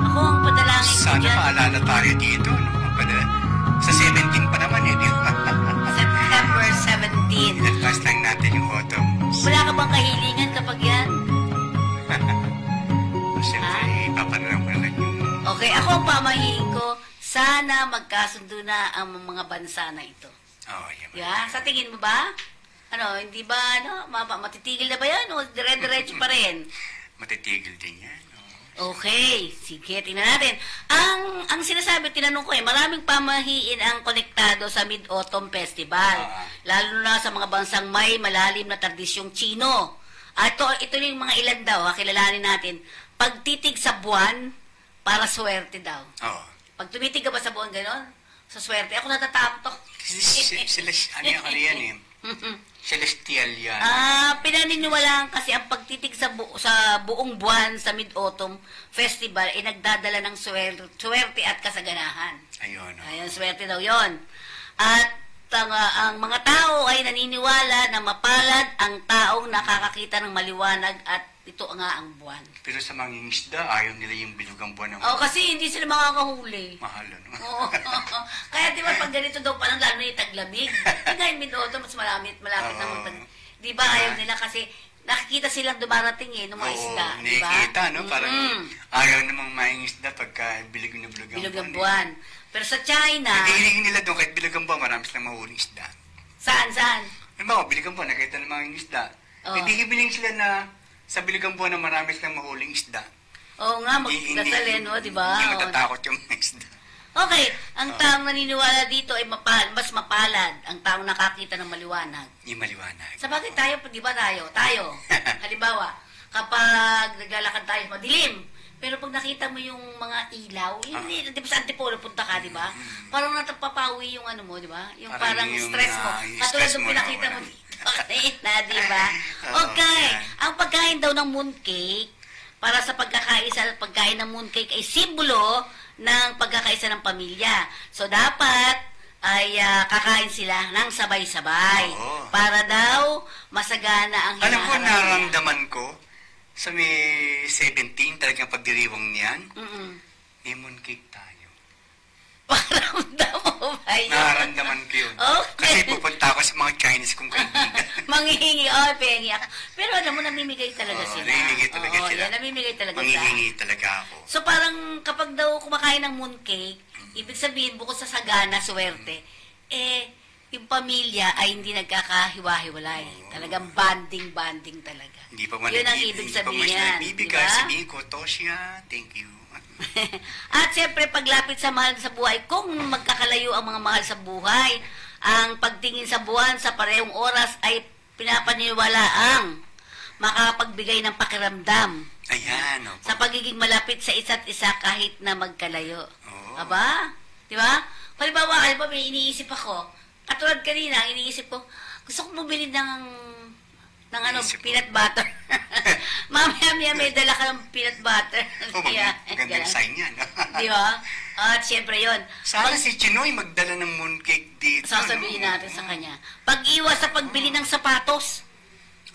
Ako ang padalangin ko Sana dyan. maalala tayo dito. No? Sa 17 pa naman di ba? September 17. Inadvance lang natin yung autumn. Wala ka bang kahilingan kapag yan? Siyempre, ipapanood ko na lang yung... Okay, ako ang pamahiin ko, sana magkasundo na ang mga bansa na ito. Yan. Yeah? Sa tingin mo ba? Ano, hindi ba, matitigil na ba yan? O dire-diretso pa rin? Matitigil din yan. Okay, sige, tingnan natin. Ang sinasabi, tinanong ko maraming pamahiin ang konektado sa Mid-Autumn Festival. Lalo na sa mga bansang may malalim na tradisyong Chino. Ito yung mga ilan daw, kilalanin natin. Pagtitig sa buwan, para swerte daw. Pag tumitig ka ba sa buwan gano'n? Sa swerte. Ako natatakot. Ano yan eh? Celestial yan. Pinaniniwalaan kasi ang pagtitig sa buong buwan sa Mid-Autumn Festival ay nagdadala ng swerte at kasaganahan. Ayun, swerte daw yon. At ang mga tao ay naniniwala na mapalad ang taong nakakakita ng maliwanag at ito nga ang buwan. Pero sa mangingisda, ayaw nila yung binugang buwan ng... kasi hindi sila makakahuli. Mahal, ano? Kaya di ba pag ganito daw parang lalo na yung taglamig. Kaya yung Mid-Autumn, mas malapit na di ba ayaw nila kasi nakikita silang dumarating ng mga isda. Di ba? Nakikita, no? Parang ayaw namang mangingisda pagka bilog na bilog ang buwan. Pero sa China... Nagihiling nila doon kahit bilog ang buwan, marami silang mahuling isda. Saan? Halimbawa, bilog ang buwan, nakita ng mga isda. Hindi hibiling sila na sa biligang buwan na marami silang mahuling isda. Oo nga, magdasal no, di ba? Hindi matatakot yung mga isda. Okay, ang taong naniniwala dito ay mas mapalad ang taong nakakita ng maliwanag. Yung maliwanag. Sabagay tayo, di ba tayo? Halimbawa, kapag naglalakad tayo, madilim. Pero pag nakita mo yung mga ilaw, di ba sa Antipolo punta ka, di ba? Parang natapapawi yung ano mo, di ba? Yung parang stress mo. Katulad ng pinakita mo dito. Okay na, di ba? Okay. Ang pagkain daw ng mooncake, para sa pagkain ng mooncake ay simbolo ng pagkakaisa ng pamilya. So, dapat ay kakain sila ng sabay-sabay. Para daw masagana ang hinaharap. Alam ko, naramdaman ko, sa may 17, talagang pagdiriwang niyan, may mooncake tayo. Paramdam mo ba yun? Nararamdaman ko yun. Okay. Kasi pupunta ako sa mga Chinese kong kaibigan. Manghihingi, pengi ako. Pero alam mo, namimigay talaga sila. Namimigay talaga sila. Namimigay talaga Manghihingi talaga ako. So parang kapag daw kumakain ng mooncake, ibig sabihin, bukod sa sagana, swerte, yung pamilya ay hindi nagkakahiwa-hiwalay. Talagang banding talaga. Hindi pa man yun ang ibig sabihin yan. Diba? Sabihin ko, Tosya, thank you. At siyempre, paglapit sa mahal sa buhay, kung magkakalayo ang mga mahal sa buhay, ang pagtingin sa buwan sa parehong oras ay pinapaniwala ang makapagbigay ng pakiramdam. Ayan. Sa pagiging malapit sa isa't isa kahit na magkalayo. Aba? Di ba? Halimbawa, may iniisip ako. Katulad kanina, iniisip ko, gusto kong bumili ng peanut butter. Mamaya may dala ka ng peanut butter. Magandang sign yan. Di ba? At siyempre yun. Sana si Chinoy magdala ng mooncake dito. Sasabihin natin sa kanya. Pag-iwas sa pagbili ng sapatos.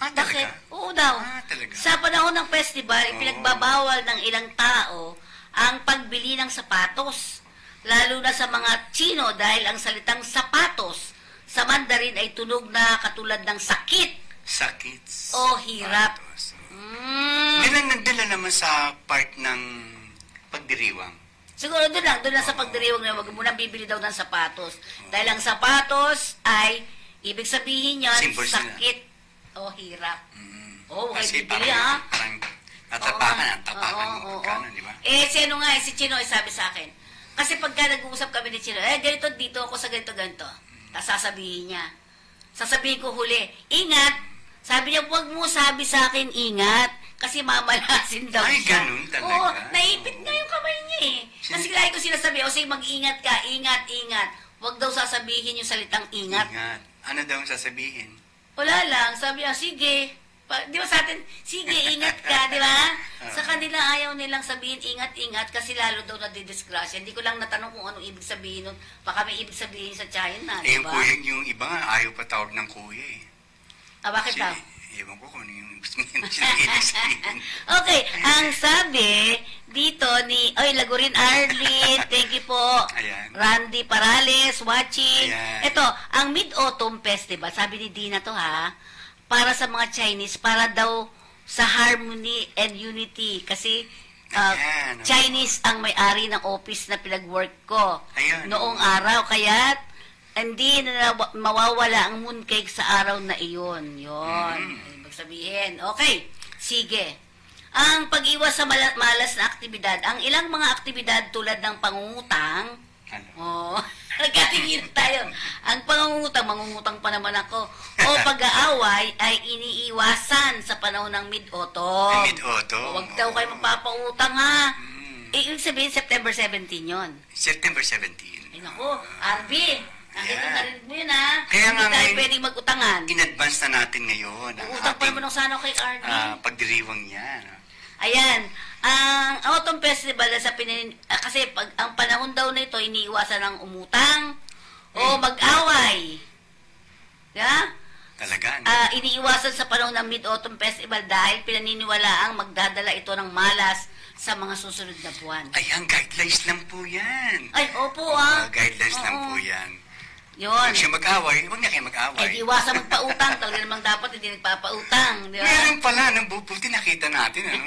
Bakit? Oo daw. Talaga? Sa panahon ng festival, pinagbabawal ng ilang tao ang pagbili ng sapatos. Lalo na sa mga Chino dahil ang salitang sapatos sa Mandarin ay tunog na katulad ng sakit sakit, O hirap. sapatos. Mm. Dala naman sa part ng pagdiriwang. Siguro doon lang sa pagdiriwang na wag mo na bibili daw ng sapatos. Dahil ang sapatos ay, ibig sabihin yan, Symbol sila. sakit o hirap. Oo, huwag Kasi bibili ha. parang natapakan, ang tapakan Oo, mo oo, magkano, oo. di ba? Si ano nga, si Chino ay sabi sa akin. Kasi pagka nag-uusap kami ni Chino, ganito dito ako sa ganito. Tapos sasabihin niya. Sasabihin ko huli, ingat. Sabi niya, huwag mo sabi sa akin, ingat. Kasi mamalasin daw Ay, siya. ganun talaga. Oo, naipit nga yung kamay niya eh. Kasi lagi ko sinasabi, o sige, mag-ingat ka, ingat. Huwag daw sasabihin yung salitang ingat. Ingat. Ano daw ang sasabihin? Wala lang, sabi niya, sige. Di ba sa atin, sige, ingat ka, di ba? Sa kanila ayaw nilang sabihin, ingat, kasi lalo daw nadidisgrasya. Hindi ko lang natanong kung anong ibig sabihin nun. Baka may ibig sabihin sa China, di Yung ba? kuya, yung iba nga, ayaw pa tawag ng kuya eh. Bakit daw? Ewan ko kung ano yung gusto niya ibig sabihin. Okay, ang sabi dito ni, Lagurin Arlene, thank you po. Ayan. Randy Parales, watching. Ayan. Ito, ang Mid-Autumn Festival, sabi ni Dina to ha, para sa mga Chinese, para daw sa harmony and unity. Kasi Ayan. Chinese ang may-ari ng office na pinag-work ko Ayan. noong araw. Kaya hindi na mawawala ang mooncake sa araw na iyon. Yun. Ibig sabihin. Okay. Sige. Ang pag-iwas sa malas na aktibidad. Ang ilang mga aktibidad tulad ng pangungutang. Ano? Nagkatingin tayo. Ang mangungutang pa naman ako. O pag-aaway ay iniiwasan sa panahon ng Mid-Autumn. Mid-Autumn. Huwag daw kayo magpapautang ha. Ibig sabihin, September 17 yon. September 17. Ay naku, RB. Nakita Ayan. na rin mo yun ha. Kaya Hindi nga tayo ngayon, pwedeng mag-utangan. In-advance na natin ngayon ang Utang pa naman ng sana kay RB. pagdiriwang yan. Ayan. Ang Autumn Festival sa kasi pag ang panahon daw nito iniiwasan ng umutang o mag-away. Yeah? Talaga. Iniiwasan sa panahon ng Mid-Autumn Festival dahil pinaniniwalaang magdadala ito ng malas sa mga susunod na buwan. Ay, ang guidelines lang po yan. Ay, opo Guidelines lang Oo. po yan. Yun. Huwag siya mag-away, huwag na kayo mag-away. Ay, iwasan magpautang. Talaga namang dapat hindi nagpapautang. Di ba? Meron pala, nang buti nakita natin, na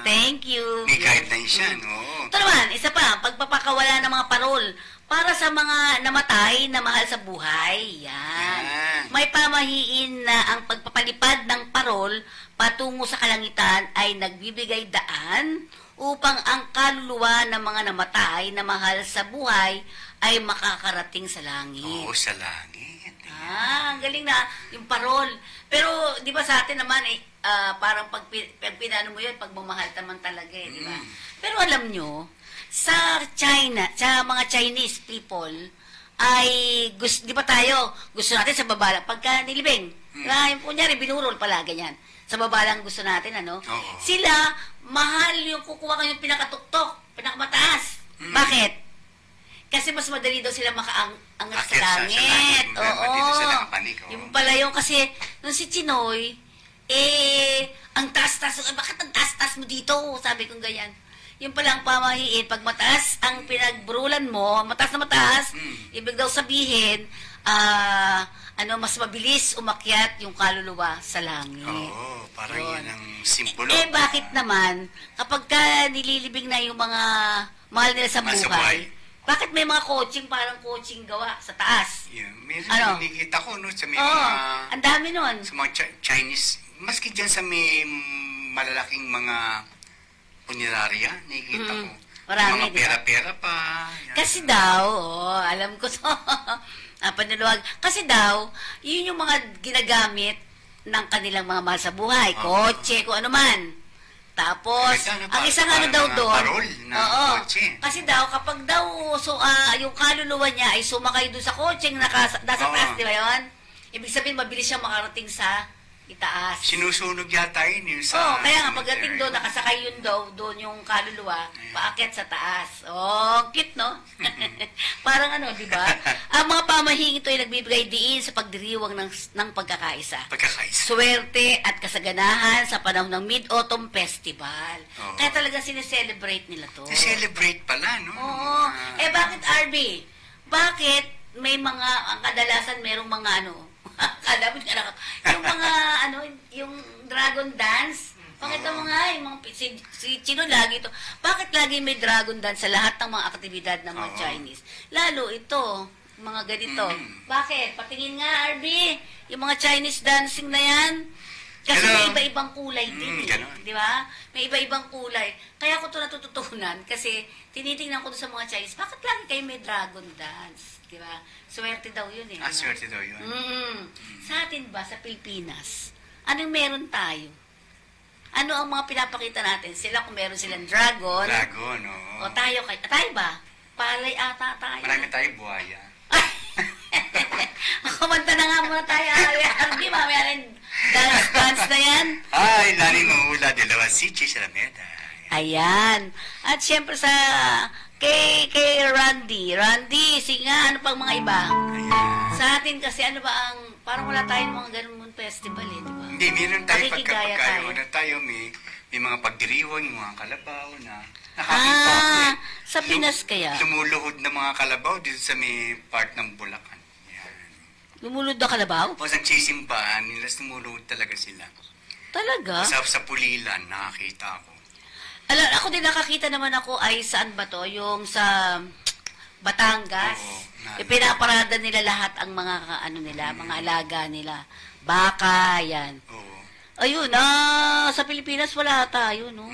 Thank you. may guidelines yan, oo. Ito naman, isa pa, pagpapakawala ng mga parol para sa mga namatay na mahal sa buhay. Yan. May pamahiin na ang pagpapalipad ng parol patungo sa kalangitan ay nagbibigay daan upang ang kaluluwa ng mga namatay na mahal sa buhay ay makakarating sa langit. Oo, sa langit. Ang galing na, yung parol. Pero, di ba sa atin naman, parang pag pinano mo yun, pagmamahal naman talaga di ba? Pero alam nyo, sa China, sa mga Chinese people, ay, di ba tayo, gusto natin sa baba, pagka nilibing, yung kunyari, binurol pala, ganyan. Sa baba lang gusto natin, ano? Oo. Sila, mahal yung kukuha kayong pinakatuktok, pinakamataas. Bakit? Kasi mas madali daw sila makaangat sa langit. Dito sa langpanig. Yung pala yung kasi, nung si Chinoy, ang taas-taas, bakit ang taas-taas mo dito? Sabi kong ganyan. Yung pala ang pamahiin, pag mataas ang pinagbrulan mo, mataas na mataas, ibig daw sabihin, mas mabilis umakyat yung kaluluwa sa langit. Oo, parang yun ang simbolo. Bakit naman, kapag ka nililibing na yung mga mahal nila sa Mahal sa buhay, buhay. bakit may mga coaching, parang coaching gawa sa taas? Yeah, meron Ano? nakikita ko, no, sa may Oo, mga, ang dami nun. sa mga Chinese, maski dyan sa may malalaking mga punerarya, nakikita ko. Marami, mga di ba? pera-pera pa. Yan. Kasi daw, alam ko to, panaluwag. Kasi daw, yun yung mga ginagamit ng kanilang mga mahal sa buhay. Kotse, kung ano man. Tapos, Maganda, ang isang parang daw mga doon, parol na kotse. kasi daw, kapag daw, yung kaluluwa niya ay sumakay doon sa kotse nasa taas, di ba yun? Ibig sabihin, mabilis siyang makarating sa itaas. Sinusunog yata yun yung sa... Kaya nga, cemetery. pagdating doon, nakasakay yun daw, doon yung kaluluwa, paakyat sa taas. Cute, no? Parang di ba? Ang mga pamahing ito ay nagbibigay diin sa pagdiriwang ng pagkakaisa. Pagkakaisa. Swerte at kasaganahan sa panahon ng Mid-Autumn Festival. Oo. Kaya talaga sineselebrate nila to. Na-celebrate pala, no? Oo. Bakit, RB? Bakit may mga, ang kadalasan merong mga Alam mo, yung mga, yung dragon dance, pakita mo nga, yung mga, si Chino lagi ito. Bakit lagi may dragon dance sa lahat ng mga aktibidad ng mga Chinese? Lalo ito, mga ganito. Bakit? Patingin nga, RB, yung mga Chinese dancing na yan. Kasi may iba-ibang kulay din. Di ba? May iba-ibang kulay. Kaya ko ito natututunan kasi tinitingnan ko doon sa mga Chinese, bakit lagi kayo may dragon dance? Di ba? Swerte daw yun eh. Swerte daw yun. Sa atin ba, sa Pilipinas, anong meron tayo? Ano ang mga pinapakita natin? Sila kung meron silang dragon. Dragon, oo. O tayo ba? Palay ata tayo. Marami tayo buhaya. Kumanta na nga muna tayo. Hindi, mamaya rin dance na yan. Ay, lali mahula de la Wasichi Salameda. Ayan. At syempre sa kay Randy. Randy, sige nga, ano pang mga iba? Ayan. Sa atin kasi ano ba ang, parang wala tayong mga ganun festival eh, di ba? Hindi, meron tayo Nakikigaya tayo. May mga pagdiriwang, yung mga kalabaw na nakakita ko eh. Sa Pinas kaya? Lumuluhod na mga kalabaw dito sa may part ng Bulacan. Yan. Lumulod na kalabaw? O sa sisimbahan, nila lumuluhod talaga sila. Talaga? Sa Pulilan, nakakita ko. Ako din nakakita naman ako ay saan ba to? Yung sa Batangas. Pinaparada nila lahat ang mga mga alaga nila. Baka, yan. Oo. Ayun, sa Pilipinas wala tayo, no?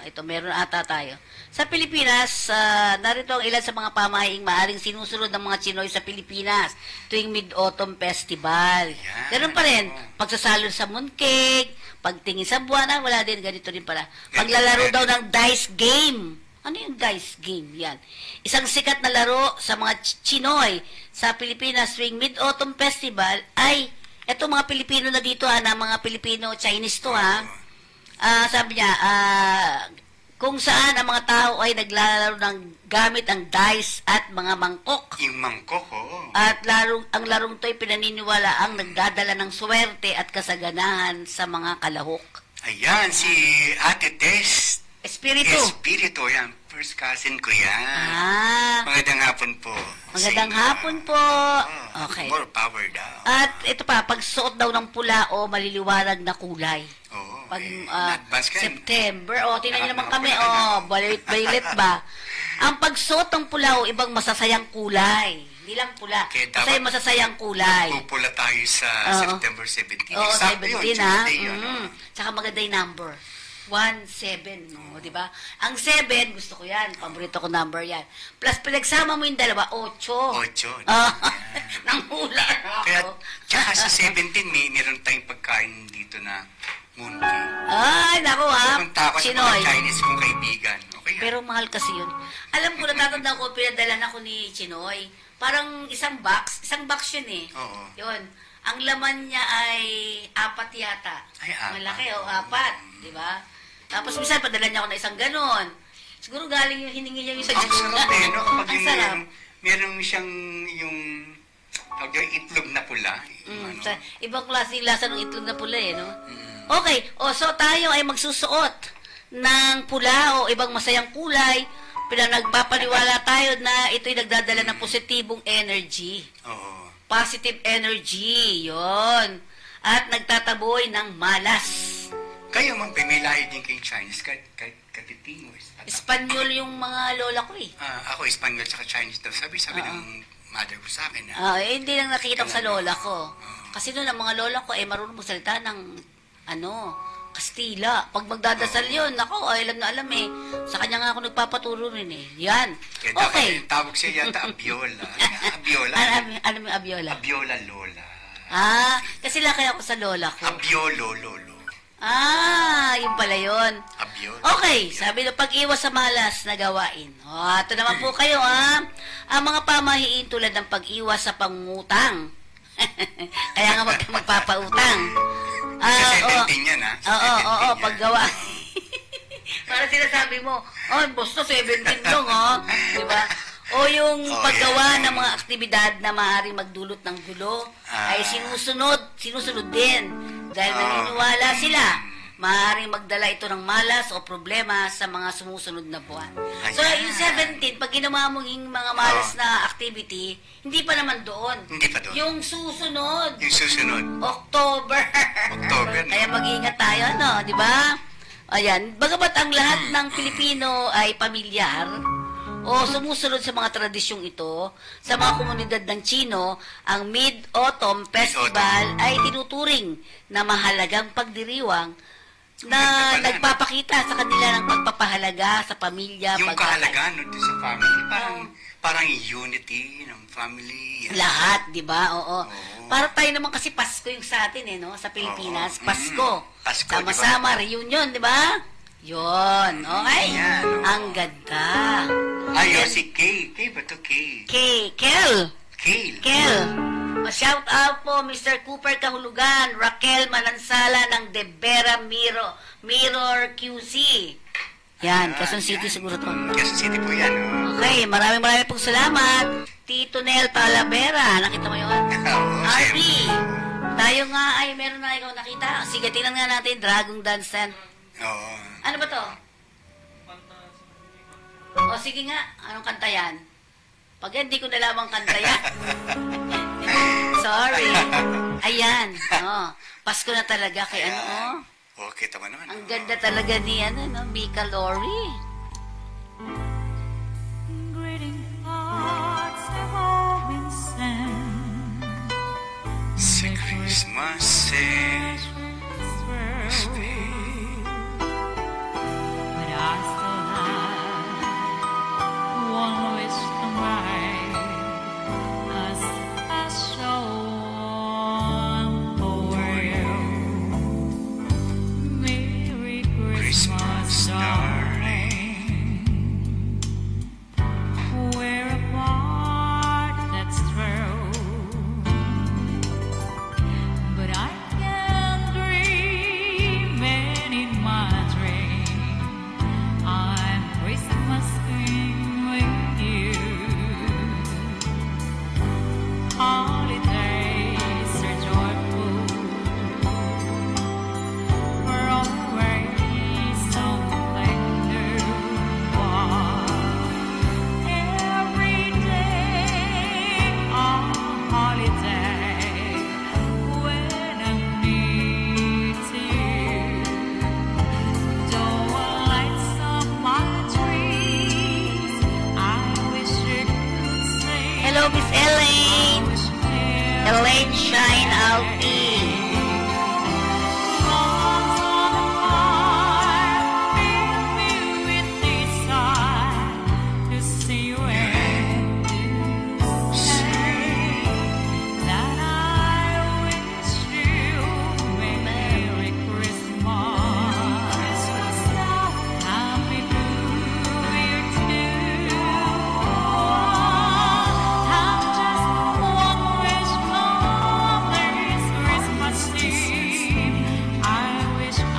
Ito, meron ata tayo. Sa Pilipinas, narito ang ilan sa mga pamahiing maaring sinusunod ng mga Chinoy sa Pilipinas tuwing Mid-Autumn Festival. Yeah. Ganun pa rin, pagsasalo sa mooncake, pagtingin sa buwan, wala din, ganito rin pala. Paglalaro daw ng dice game. Ano yung dice game? Yan. Isang sikat na laro sa mga Chinoy sa Pilipinas tuwing Mid-Autumn Festival ay eto mga Pilipino na dito na mga Pilipino-Chinese to sabi niya, kung saan ang mga tao ay naglalaro ng gamit ang dice at mga mangkok. Yung mangkok, oo. At ang larong to ay pinaniniwala ang nagdadala ng swerte at kasaganahan sa mga kalahok. Ayan, si Ate Tess. Espiritu, yan. First cousin ko yan. Magandang hapon po. Magandang hapon po. Okay. More power daw. At ito pa, pagsuot daw ng pula o maliliwanag na kulay. Oo. Pag ka. September, tingnan niyo naman kami, violet ba? Ang pagsuot ng pula o ibang masasayang kulay. Hindi lang pula. Kasi masasayang kulay. Pupula tayo sa September 17. Oo, 17 ha. Tsaka maganda yung number. 1-7, no? Diba? Ang 7, gusto ko yan. Paborito ko number yan. Plus, pinagsama mo yung dalawa, 8. 8. Nang hula ako. Tsaka sa 17, meron tayong pagkain dito na mooncake. Ay, naku ha. Pumunta ako sa mga Chinese kong kaibigan. Okay, pero mahal kasi yun. Alam ko, natatanda ko, pinadalan ako ni Chinoy. Parang isang box yun eh. Oo. Yun. Ang laman niya ay 4 yata. Ay, 4. Malaki, 4. Diba? Tapos minsan padala niya ako na isang ganon. Siguro galing yung hiningi niya yung sa Ang sarap eh, no? Kapag ang sarap. Meron siyang yung itlog na pula. Ibang klase yung lasa ng itlog na pula eh, no? Okay, so tayo ay magsusuot ng pula o ibang masayang kulay. Nagpapaniwala tayo na ito'y nagdadala ng positibong energy. Oo. Positive energy, yon. At nagtataboy ng malas. Kayo, may lahi din kayong Chinese, katitingo. Espanyol yung mga lola ko eh. Ako, Espanyol tsaka Chinese daw. Sabi ng mother ko sa akin. Hindi lang nakikita ko sa lola ko. Kasi noon, ang mga lola ko, marunong magsalita ng, Kastila. Pag magdadasal yun, alam na alam eh. Sa kanya nga ako nagpapaturo rin eh. Yan. Okay. Tawag siya yata Abiola. Abiola? Alam mo Abiola? Abiola Lola. Kasi laki ako sa lola ko. Abiolo Lolo. Yun pala yun. Abiola. Okay, sabi na pag-iwas sa malas na gawain. Ito naman po kayo, Ang mga pamahiin tulad ng pag-iwas sa pangungutang. Kaya nga magpapautang. Sa 17 yan, Oo, paggawa. Para sinasabi mo, basta 17 lang, diba? O yung paggawa ng mga aktibidad na maaaring magdulot ng gulo ay sinusunod din. Dahil naniniwala sila maaaring magdala ito ng malas o problema sa mga sumusunod na buwan. So, Ayan. yung 17, pag ginawa mong yung mga malas na activity, hindi pa naman doon. Hindi pa doon. Yung susunod, Yung susunod. October. October, no? Kaya mag-iingat tayo, no? Di ba? Ayan. Bagamat ang lahat ng Pilipino ay pamilyar o sumusunod sa mga tradisyong ito, sa mga komunidad ng Chino, ang Mid-Autumn Festival ay tinuturing na mahalagang pagdiriwang na nagpapakita sa kanila ng pagpapahalaga sa pamilya. Yung kahalagaan no, sa family, parang unity ng family. Lahat, di ba? Oo. Oo. Para tayo naman kasi Pasko yung sa atin, no? Sa Pilipinas. Oo. Pasko. Pasko, Sama-sama, reunion, di ba? Yun. Okay? Yan, oo. Ang ganda. Ay, si Kay. Kay ba to? Kay. Kel. Kale. Shout out po, Mr. Cooper Kahulugan, Raquel Manansala ng De Vera Mirror QC. Yan, Quezon City siguro to. Quezon City po yan. Oh. Okay, maraming pong salamat. Tito Nel Talavera, nakita mo yun? Oo, RP, siyempre. tayo nga ay meron na ikaw nakita. Sige, tingnan nga natin, Dragon Dance Stand. Oo. Ano ba to? O sige nga, anong kanta yan? Pag hindi ko nalamang kanta yan. Sorry. Ayan. Oh, Pasko na talaga kay ano, oh. Okay, tama naman. Ang ganda talaga ni ano, no? Mika Lori. Greeting cards have all been sent. Si Christmas is But I still have one wish to make, a special one for you. Merry Christmas, darling. We're apart, that's true. But I can dream, and in my dream, I'm Christmasing with you. Holidays are joyful, we're always something new. Every day a holiday when I'm near to you. Though I lights up my dreams, I wish you could see. Hello, Miss Elaine. Elaine Shine Alpi. Songs on the fire fill me with desire to see you and say that I wish you Merry Christmas. Happy New Year too. Have just one wish on this Christmas Eve. I wish I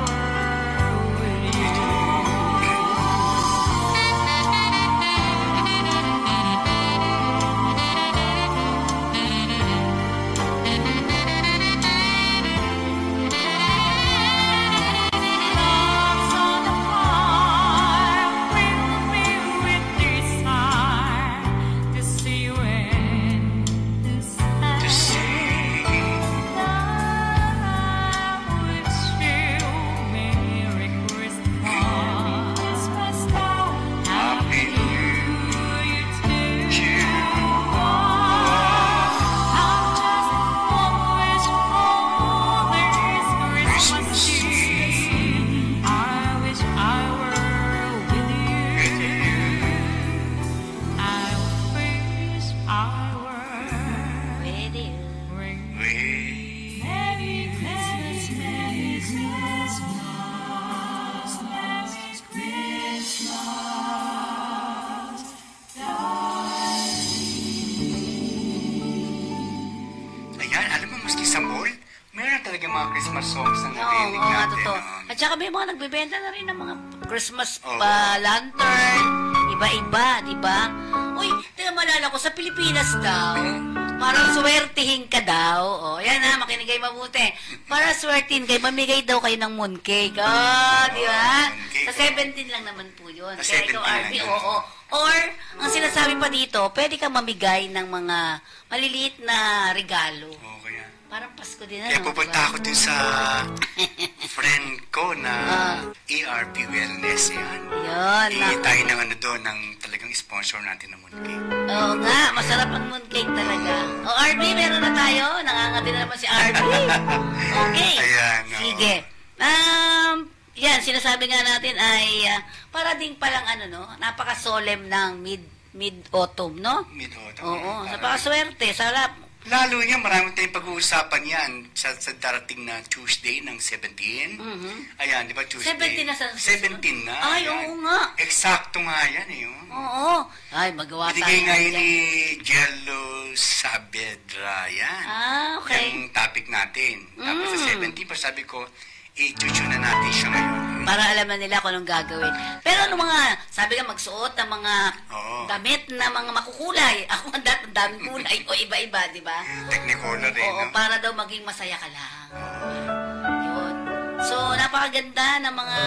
were with you. Love's on the fire, fill me with desire to see you and to say that I wish you Merry Christmas. Happy New Year too. I've just one wish for this Christmas Eve. I wish I were with you. I wish I were With you. Merry Christmas, Merry Christmas, Merry Christmas. Ayan, alam mo, maski sa mall, meron na talaga mga Christmas songs na Oo, narinig oo nga, natin. totoo. no? At saka may mga nagbebenta na rin ng mga Christmas Oo. lantern, iba-iba, di ba? Uy, teka malala ko, sa Pilipinas daw, Para swertihin ka daw. O, yan ha, makinig kayo mabuti. Para swertihin kayo, mamigay daw kayo ng mooncake. Di ba? mooncake, Sa 17 lang naman po yun. Sa Kaya ikaw, 17 lang RB, yun. oo. Or, ang sinasabi pa dito, pwede kang mamigay ng mga maliliit na regalo. Oo, kaya. Parang Pasko din, Kaya ano? pupunta diba? ako dun sa friend ko na ERP Wellness. Yan. Yun. Tayo ng ano doon, ng talagang sponsor natin ng mooncake. Oo nga, masarap ang mooncake talaga. O, RB, meron na tayo. Nangangati na naman si RB. Okay. Ayan, oo. Sige. Yan, sinasabi nga natin ay para ding palang ano, no? Napaka-solemn ng mid-autumn, no? Mid-autumn. Oo, napakaswerte. Sarap. Lalo niya, marami tayong pag-uusapan yan sa darating na Tuesday ng 17. Ayan, di ba Tuesday? 17 na sa 17 na. Ay, ayan. oo nga. Eksakto nga yan eh. Oo. Ay, magawa tayo. Binigay nga yun dyan. ni Jello Saavedra. Yan. Okay. Yung topic natin. Tapos sa 17 pa sabi ko, i-tuture na natin siya ngayon. Para alam na nila kung anong gagawin. Pero ano mga, sabi ka magsuot ng mga damit na mga makukulay. Ako ang daming kulay o iba-iba, di ba? Technicolor eh, Oo, no? para daw maging masaya ka lang. Yun. So, napakaganda ng mga...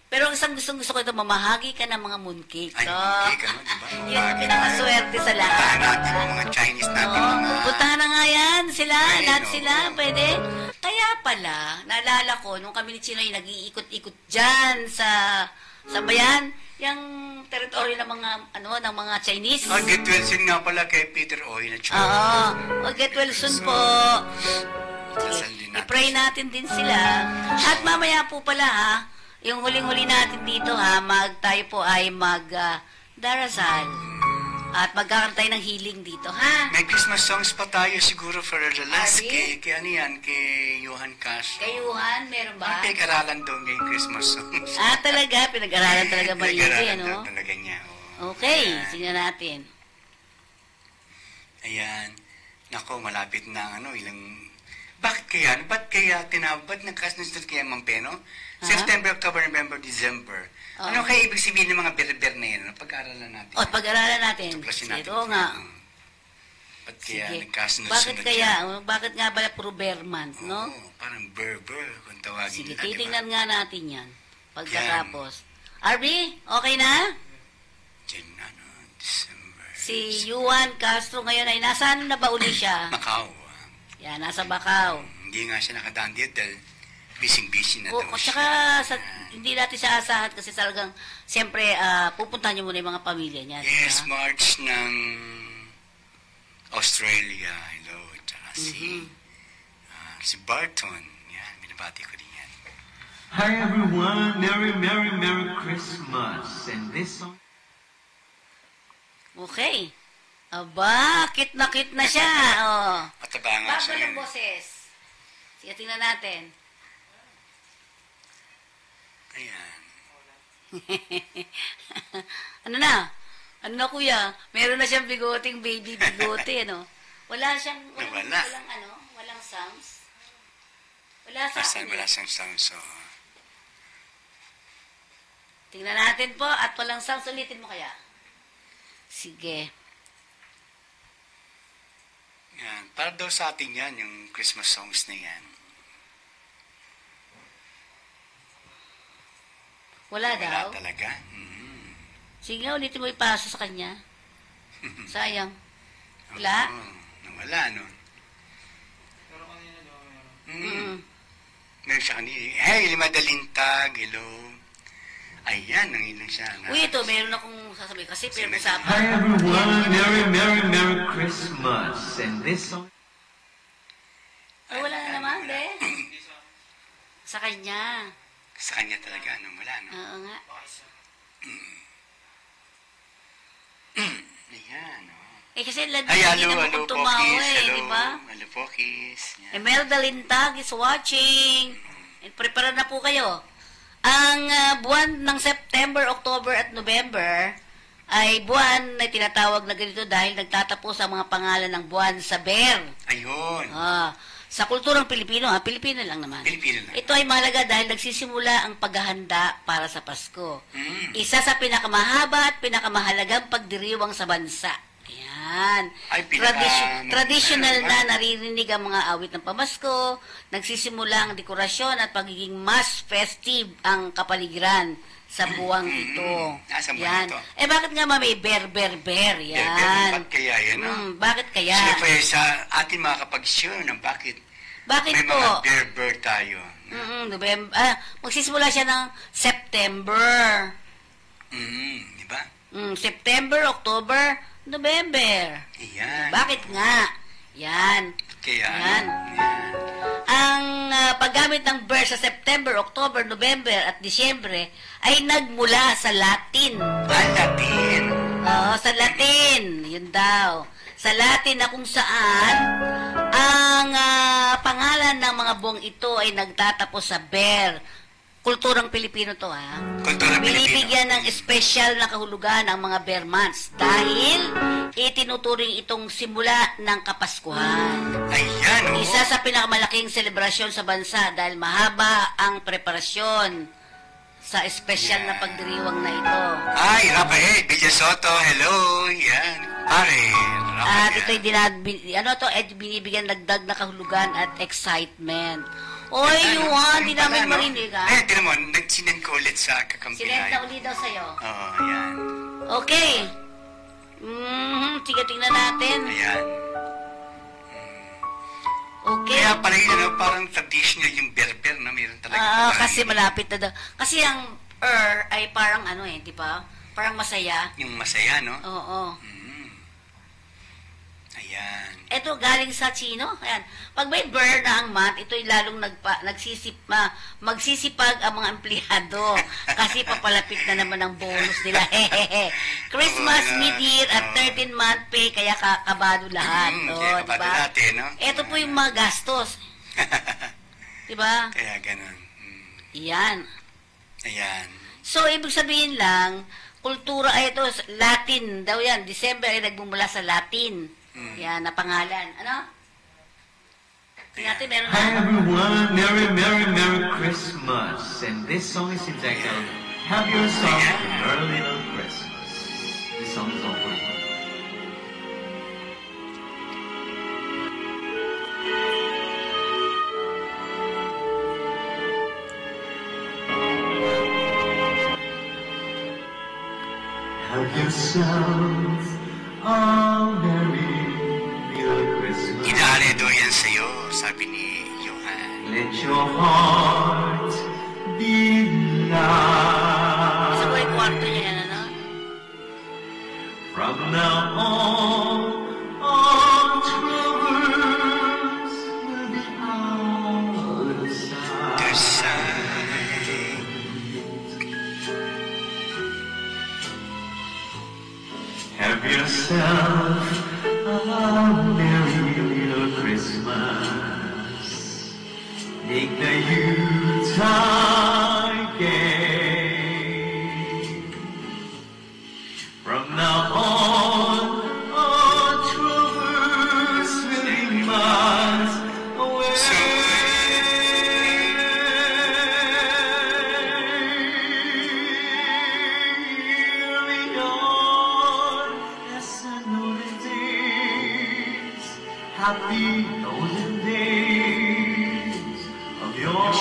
Pero isang gusto ko ito, mamahagi ka ng mga mooncake. Ay, So, mooncake, ano, diba? yun ang pinakaswerte sa lahat. Puntahan natin yung mga Chinese natin. Oo, mga... puntahan na nga yan sila, Ay, lahat no. sila, pwede. Kaya pala, naalala ko, nung kami ni Chinoy nag-iikot-ikot dyan sa bayan, yung teritoryo ng mga, ng mga Chinese. Get well soon nga pala kay Peter Oy na Chino. Oo, get well soon po. Dasal din natin. I-pray natin din sila. At mamaya po pala ha, yung huling-huli natin dito ha, tayo po ay darasal. At magkakaroon tayo ng healing dito, ha? May Christmas songs pa tayo siguro for the last Ari? kay ano yan, kay Johan Castro. Kay Yuhan, meron ba? Ang pinag-aralan doon ngayong Christmas songs. Talaga, pinag-aralan talaga maigi, Pinag-aralan ano? daw talaga niya. Oo. Okay, Ayan. tingnan natin. Ayan. Nako, malapit na ilang... Bakit kaya? Ba't kaya tinawag? Nagkasnos kaya Mampeno? September, October, November, December. Ano kaya ibig sabihin ng mga berber na yan? Pag-aralan natin. Pag-aralan natin. Tuklasin natin. Oo nga. Ba't kaya Sige. nagkasunod-sunod Bakit kaya? yan? Bakit nga ba puro bear month, no? Oo, parang berber kung tawagin Sige, nila, di ba? titingnan nga natin yan. Pagkatapos. RB, okay na? December. Si Juan Castro ngayon ay nasaan na ba uli siya? Macau. Yan, nasa Bacau. Hindi nga siya nakadaan dito dahil busy na daw At siya. saka, hindi natin siya asahan kasi talagang, siyempre, pupuntahan niyo muna yung mga pamilya niya. Yes, diba? March ng Australia. Hello. Tsaka si Barton. Yan, binabati ko din yan. Hi everyone, Merry Christmas. And this song... Okay. Aba, kit na siya. Oh. Mataba nga siya Bago ng yun. boses. Sige, tingnan natin. Ayan. Ano na? Ano na kuya? Meron na siyang bigoting baby bigote, ano? Wala siyang, Nawala. walang sounds. Wala sounds. Wala siyang sound, so... Tingnan natin po at walang sounds. Ulitin mo kaya? Sige. Yan. Para daw sa atin yan, yung Christmas songs na yan. Wala daw? Wala talaga. Sige nga, ulitin mo ipasa sa kanya. Sayang. Wala? Wala, no? Meron siya kanina. Hey, Limadalintag, hello. Ayan, nangilang siya. Uy, ito, meron akong sasabihin. Kasi Hi pinag-usapan. everyone, Merry Christmas. And this song... Ay, wala na naman, be. Sa kanya. Sa kanya talaga, wala, no? Oo nga. Ayan, no? Kasi hindi Ay, na hello, mo tumawa Pokis, hello. di ba? Hello, Pokis. Yan. Imelda Lintag is watching. And prepare na po kayo. Ang buwan ng September, October at November ay buwan na tinatawag na ganito dahil nagtatapos ang mga pangalan ng buwan sa bear. Ayun. Sa kulturang Pilipino, Pilipino lang naman. Pilipino lang. Ito ay mahalaga dahil nagsisimula ang paghahanda para sa Pasko. Mm. Isa sa pinakamahaba at pinakamahalagang pagdiriwang sa bansa. Ayan. Yan. Ay, Traditional na naririnig ang mga awit ng pamasko, nagsisimula ang dekorasyon at pagiging mas festive ang kapaligiran sa buwang ito. Sa buwang Yan. ito. Bakit nga may bear? Yan. Bakit kaya yan, no? Bakit kaya? Siyempre, sa ating mga kapag-sure ng bakit Bakit may po? mga bear tayo. November. Magsisimula siya ng September. Di ba? September, October, November. Yan. Bakit nga? Yan. Kaya, Yan. Ang paggamit ng bear sa September, October, November at Disyembre ay nagmula sa Latin. Latin? Oo, sa Latin. Yun daw. Sa Latin na kung saan ang pangalan ng mga buwang ito ay nagtatapos sa bear. Kulturang Pilipino to, ha? Kulturang Binibigyan ng espesyal na kahulugan ang mga bear months dahil itinuturing itong simula ng Kapaskuhan. Ayan, oo. Isa sa pinakamalaking selebrasyon sa bansa dahil mahaba ang preparasyon sa espesyal na pagdiriwang na ito. Ay, Rafael Villasoto, hello. Yan, pare. At ito'y binibigyan dagdag na kahulugan at excitement. Oy, Yuan, di namin marinig, ha? Eh, tinan mo, nagsinan ko ulit sa kakampihan. Sinend na ulit daw sa'yo. Oo, yan. Okay. Sige, tingnan natin. Ayan. Okay. Kaya pala yun, parang traditional yung berber na mayroon talaga. Kasi malapit na daw. Kasi ang ay parang di ba? Parang masaya. Yung masaya, no? Oo. Ayan. Ito galing sa Chino. Ayan. Pag may burn na ang month, ito'y lalong magsisipag ang mga empleyado kasi papalapit na naman ang bonus nila. Christmas, mid-year at 13-month pay kaya kabado lahat. Kaya kabado diba? natin, no? Ito po yung mga gastos. Diba? Kaya ganun. Yan. Ayan. So, ibig sabihin lang, kultura ay ito, Latin daw yan. December ay nagmumula sa Latin. Yan, na pangalan. Ano? Tingnan meron na. Hi everyone, Merry, Merry, Merry Christmas. And this song is entitled Have Yourself a Merry Little Christmas. This song is all for you. Have yourself a merry little Christmas. Inaari daw yan sa'yo, sabi ni Johan. Let your heart be light. Isa po yung kwarto niya yan, ano? From now on, all troubles will be out of sight. Have yourself a merry little Christmas. Make the Yuletide gay. From now on, all troubles will be miles away. Happy golden days of yore.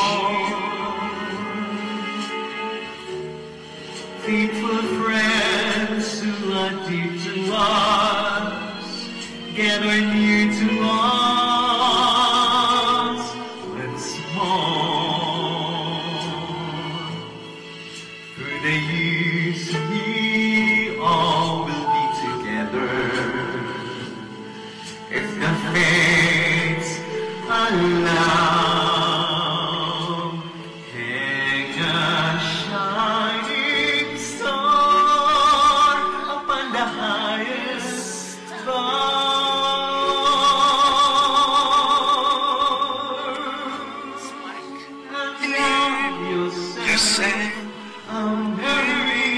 Faithful friends who are dear to us, gather near to us once more. Through the years we all will be together. If the fates allow, hang a shining star upon the highest stars. And love yourself a merry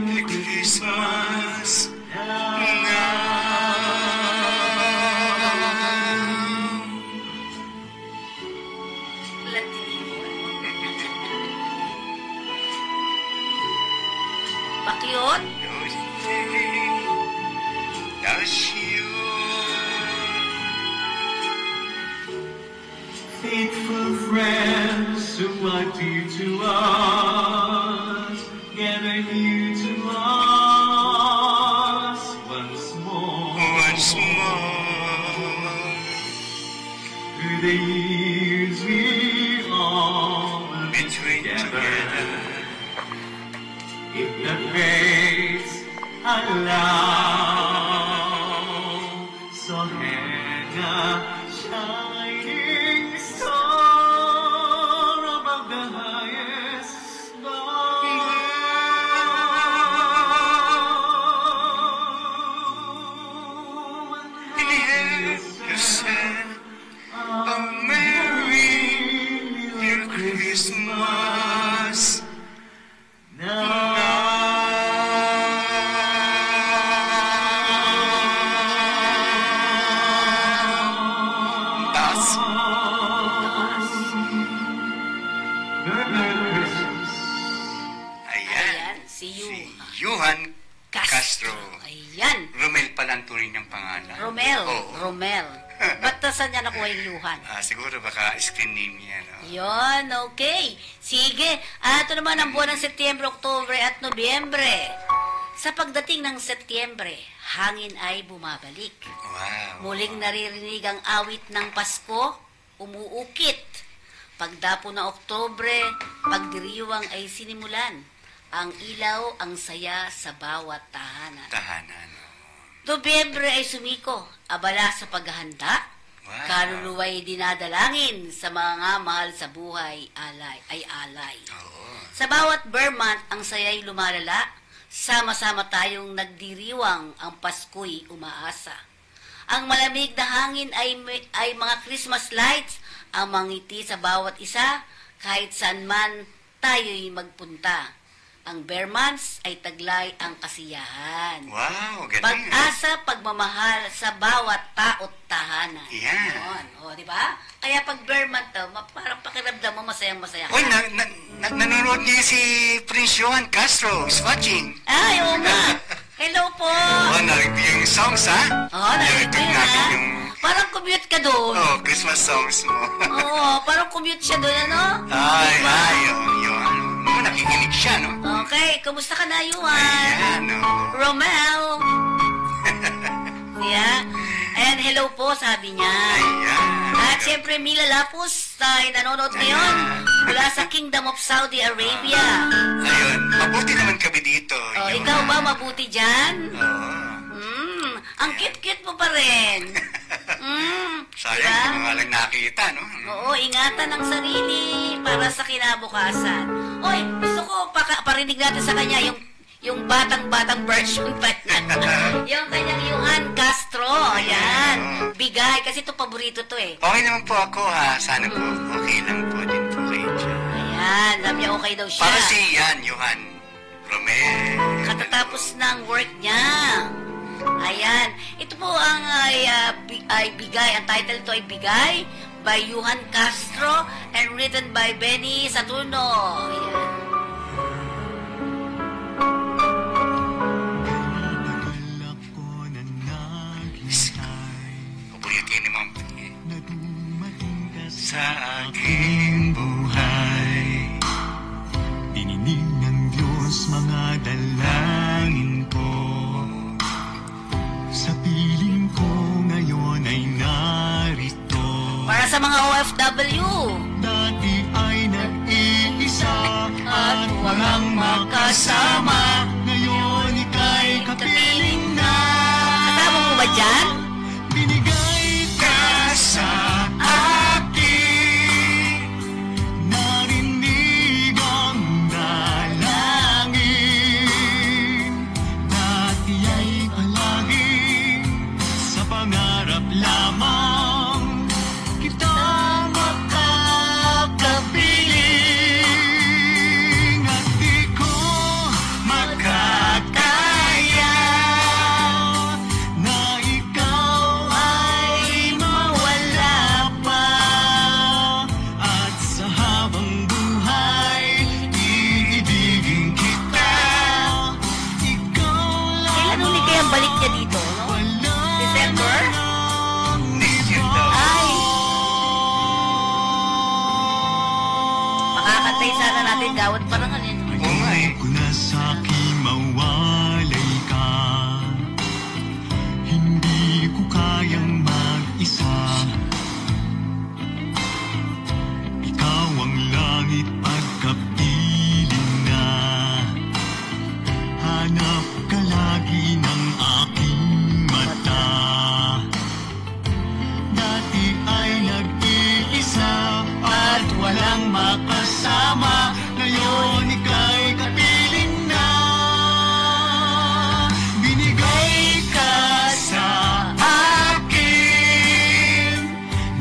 little Christmas now. Bakit yun? Faithful friends who are dear to us, gather here to us once more. Through the years we all been together. If the fates allow, so hang a shining star above the highest bough. In the end, you said, a Merry Little Christmas. Johan Castro. Ayan. Romel pala ang turing niyang pangalan. Romel. Oo. Romel. Ba't saan niya nakuha yung Johan? Siguro baka screen name niya. No? Yun, okay. Sige. Ito naman ang buwan ng Setyembre, Oktubre at Nobyembre. Sa pagdating ng Setyembre, hangin ay bumabalik. Wow. Muling naririnig ang awit ng Pasko, umuukit. Pagdapo ng Oktubre, pagdiriwang ay sinimulan. Ang ilaw, ang saya sa bawat tahanan. Nobyembre ay sumiko, abala sa paghahanda. Wow. Kaluluwa'y dinadalangin sa mga mahal sa buhay, alay. Oo. Sa bawat Vermont, ang saya'y lumalala. Sama-sama tayong nagdiriwang, ang Pasko'y umaasa. Ang malamig na hangin ay mga Christmas lights, ang mangiti sa bawat isa, kahit saan man tayo'y magpunta. Ang Vermonts ay taglay ang kasiyahan. Wow, galing. Pag-asa, pagmamahal sa bawat tao't tahanan. Yan. O, di ba? Kaya pag Vermont, parang pakiramdam mo masayang-masaya ka. Uy, nanonood niya si Prince Johan Castro. He's watching. Ay, oo nga. Hello po. Narinig yung songs, ha? Narinig ko yun, ha? Parang commute ka doon. Christmas songs mo. Oo, parang commute siya doon, ano? Yun. Nakikinig siya, no? Okay, kumusta ka na, Yuan? Ayan, no? Romel. Yeah. Ayan, hello po, sabi niya. Ayan. At syempre, Mila Lapus, nanonood ngayon mula sa Kingdom of Saudi Arabia. Ayun, mabuti naman kami dito. Ikaw ba mabuti dyan? Oo. Ang cute-cute mo pa rin. Sayang, hindi mo nga lang nakita, no? Oo, ingatan ang sarili para sa kinabukasan. Oy, gusto ko parinig natin sa kanya yung batang-batang version pa niya. Yung kanyang Johan Castro. Ayan. Bigay. Kasi ito paborito to eh. Okay naman po ako, ha? Sana po okay lang po din po kayo dyan. Ayan. Sabi niya okay daw siya. Para si Johan Romel. Katatapos ng work niya. Ayan. Ito po ang ay Bigay. Ang title to ay Bigay by Johan Castro and written by Benny Saturno. Ayan. Paborito ni Ma'am sa aking buhay. Dininig ng Diyos mga dalangin ko. Sa piling ko ngayon ay narito. Para sa mga OFW. Dati ay nag-iisa at walang makasama. Ngayon ika'y kapiling na. Kasama mo ba dyan? Binigay ka sa akin. Narinig ang dalangin. Dati ay palagi sa pangarap lamang kita makakapiling. At di ko gawat parangal yan. Oo nga eh. Kung nasa'king mawalay ka, hindi ko kayang mag-isa. Ikaw ang langit pagkapiling na, hanap ka lagi ng aking mata. Dati ay nag-iisa at walang makasama, ngayon ika'y kapiling na. Binigay ka sa akin,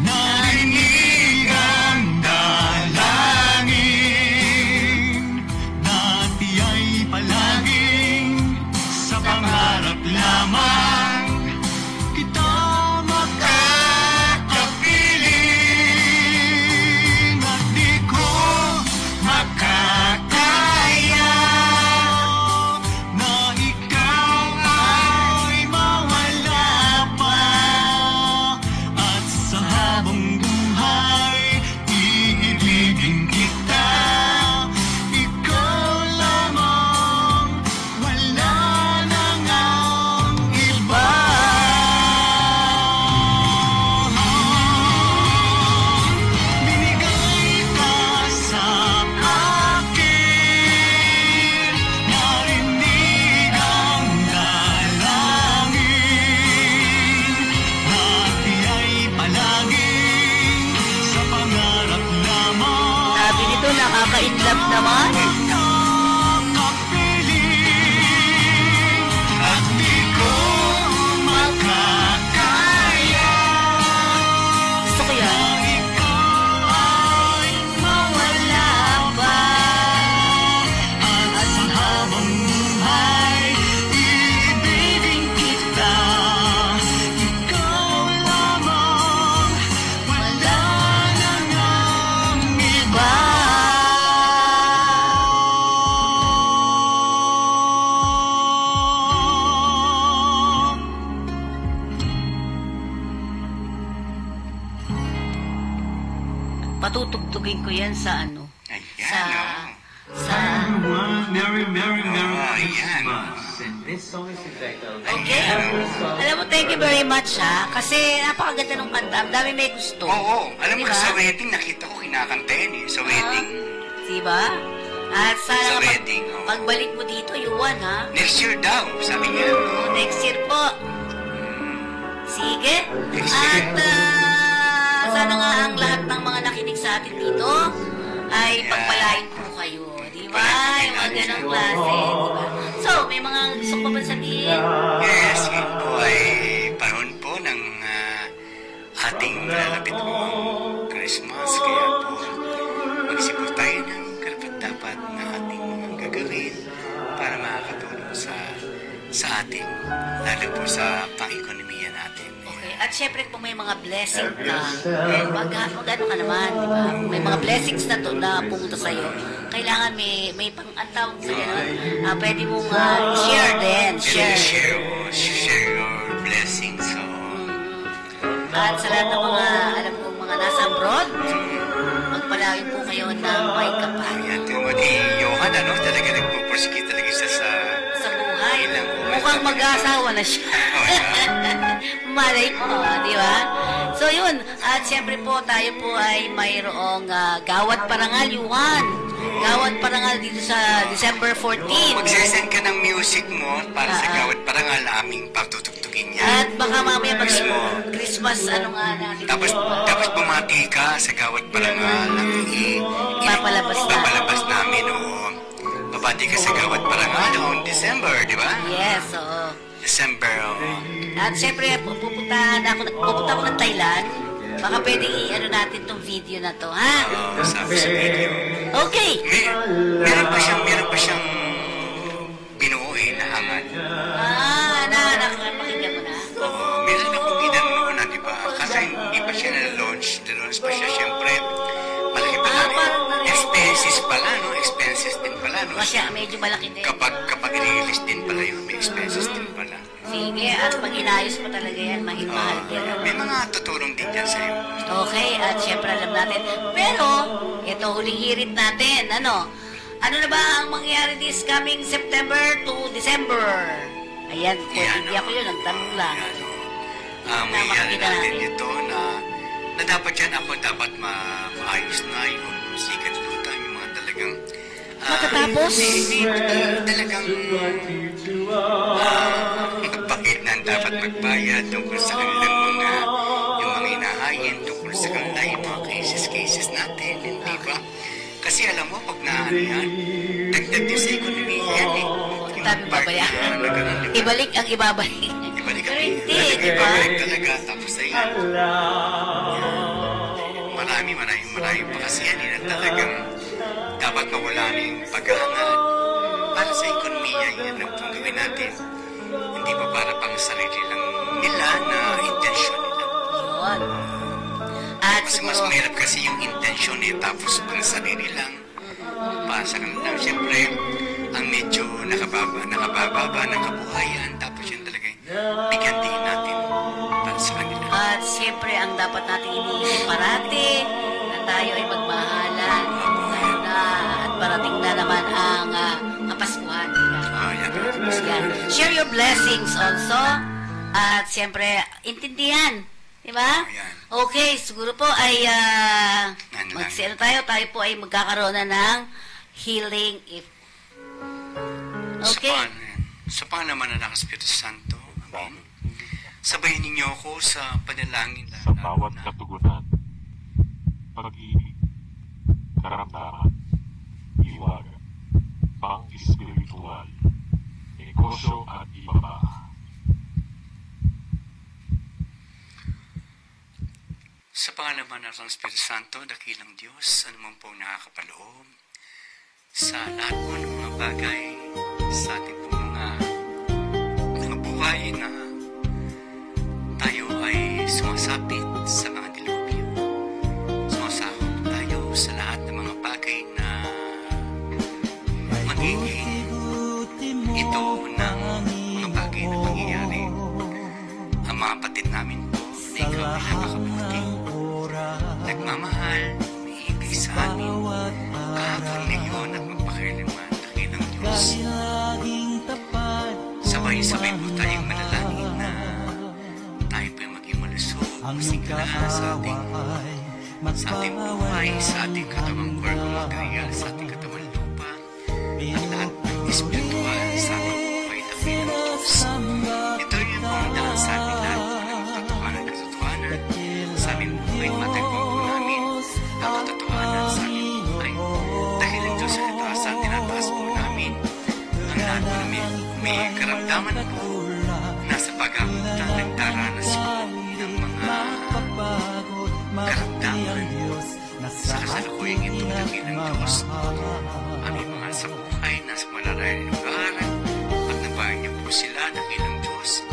narinig ang dalangin. Dati ay palaging sa pangarap lamang kita makakapiling, at di ko makakaya na ikaw ay mawala pa. At sa habang buhay, iibigin kita. Ikaw lamang, wala nang ang iba. Binigay ka sa akin, narinig ang dalangin. Dati ay palaging sa pangarap lamang Sabi nito, nakaka-inlove naman. makapiling, at di ko makakaya Gusto ko yan. na ikaw ay mawala pa. At sa habang buhay, iibigin kita. Ikaw lamang, wala nang ang iba. Patutugtugin ko yan sa ano? Ayan, Sa... oh. Sa... Everyone, Merry, Merry, Merry Oh, ayan. Christmas. And this song is entitled Okay. Have Your Song. Alam mo, thank you very much ha. Kasi napakaganda ng kanta. Ang dami may gusto. Oo, alam mo Diba? sa wedding, nakita ko kinakanta yan eh. Sa wedding. Diba? At sana Sa pag, wedding, oh. pagbalik mo dito, Yuan ha. Next year daw, sabi niya. Oh, next year po. Sige. Next year. At sana nga ang lahat ng mga nakinig sa atin dito ay Yeah. pagpalain po kayo. Di ba? Yung mga ganong klase. Di ba? So, may mga gusto ko pa ba sabihin? Yes, yun po ay panahon po ng ating lalapit pong Christmas. Kaya po, magsipot tayo ng karapat-dapat na ating mga gagawin para makakatulong sa ating, lalo po sa pang-ekonomiya natin. Okay. At syempre kung may mga blessing ka, mag-ano ka naman, di ba? May mga blessings na to na pumunta sa'yo. Kailangan may pang-antawag sa gano'n. Pwede mong share din. Share your blessings. So, At sa lahat ng mga, alam ko, mga nasa abroad, magpalawin po kayo ng may kapal. yan, tingnan ni Johan, ano, talaga nagpupursige talaga siya sa Sa buhay. ilang buwan. Mukhang mag-aasawa na siya. Malay po, di ba? So yun, at syempre po tayo po ay mayroong Gawad Parangal, Yuhan. Gawad Parangal dito sa December 14. Magsasend ka ng music mo para sa Gawad Parangal, aming pagtutugtugin yan. At baka mamaya pag Christmas, ano nga natin. Tapos bumati ka sa Gawad Parangal ang papalabas namin, oo. Babati ka sa Gawad Parangal noong December, di ba? Yes, oo. December, oo. At syempre, pupunta ako ng Thailand. Baka pwedeng i-ano natin tong video na to, ha? Oo, sabi sa video. Okay. Meron pa siyang binuo na hangad. Pakinggan mo na. Oo, meron akong inanoon na, di ba? Kasi hindi pa siya na-launch. Na-launch pa siya, syempre. Malaki pa lang. Expenses pala, no? Expenses din pala, no? Kasi medyo malaki din. Kapag i-release din pala yun, may expenses din pala. Sige, at pag inayos mo talaga yan, mahal din. May mga tutulong din dyan sa'yo. Okay, at syempre alam natin. Pero, ito huling hirit natin, ano? Ano na ba ang mangyayari this coming September to December? Ayan po, hindi ako yun, nagtanong lang. Mangyayari natin ito na dapat yan ako dapat maayos na yung sikat lutan, yung mga talagang matatapos? Talagang bakit na dapat magbayad tungkol sa kanilang yung mga inahayin tungkol sa kanilang yung mga cases natin, hindi ba? Kasi alam mo, pag yan, dagdag din sa ekonomiya yan eh. Tabi babayaran. Ibalik ang ibabalik. Ibalik pero hindi, di ba? Ibalik talaga, tapos ay marami pa kasi yan na talagang dapat mawala na yung paghahangad para sa ekonomiya. Yan ang gawin natin. Hindi pa para pang sarili lang nila na intensyon nila. Yun. At mas mahirap kasi yung intensyon tapos pang sarili lang para sa kanila. Siyempre, ang medyo nakabababa ng kabuhayan, tapos yun talaga bigyan din natin para sa kanila. At siyempre, ang dapat natin iniisip parati na tayo ay magmahalan. At parating na naman ang Kapaskuhan. Yan. Share your blessings also. At siyempre, intindihan. Diba? Okay, siguro po ay tayo po ay magkakaroon na ng healing if okay. Sa Panginoon ng Espiritu Santo. Amen. Sabayan ninyo ako sa panalangin sa bawat katugunan, pag-ibig, karamdaman, hiwaga, pang-espiritual, negosyo at iba pa. Sa pangalan ng Espiritu Santo, dakilang Diyos, anuman po nakakapaloob sa lahat po ng mga bagay sa ating po mga buhay na tayo ay sumasapit sa mga dilubyo. Sumasakop tayo sa lahat ng mga bagay na magiging ito ng mga bagay na pangyayari. Ang mga patid namin po na ikaw ay napakabuti, nagmamahal, may ibig sa amin, kahapon ngayon at magpakailanman, dakilang Diyos. Sabay-sabay po tayong manalangin na tayo po yung maging malusog, masigla sa ating buhay, sa ating katawang korpo material, sa ating katawang lupa, at lahat ng espiritual sa ating buhay, dakilang Diyos. Ito yung pangdaan sa ating lahat ng katotohanan, sa aming buhay, matagpong po namin ang katotohanan sa aming buhay. Dakilang Diyos, sa ito sa tinataas po namin ang lahat po may karamdaman po nasa pag-amuntan nagdaranas po ng mga karamdaman sa kasalukuyang ito dakilang Diyos. Aming mga sa buhay nasa malalayan ng lugar, pagnabayan niyo po sila dakilang Diyos,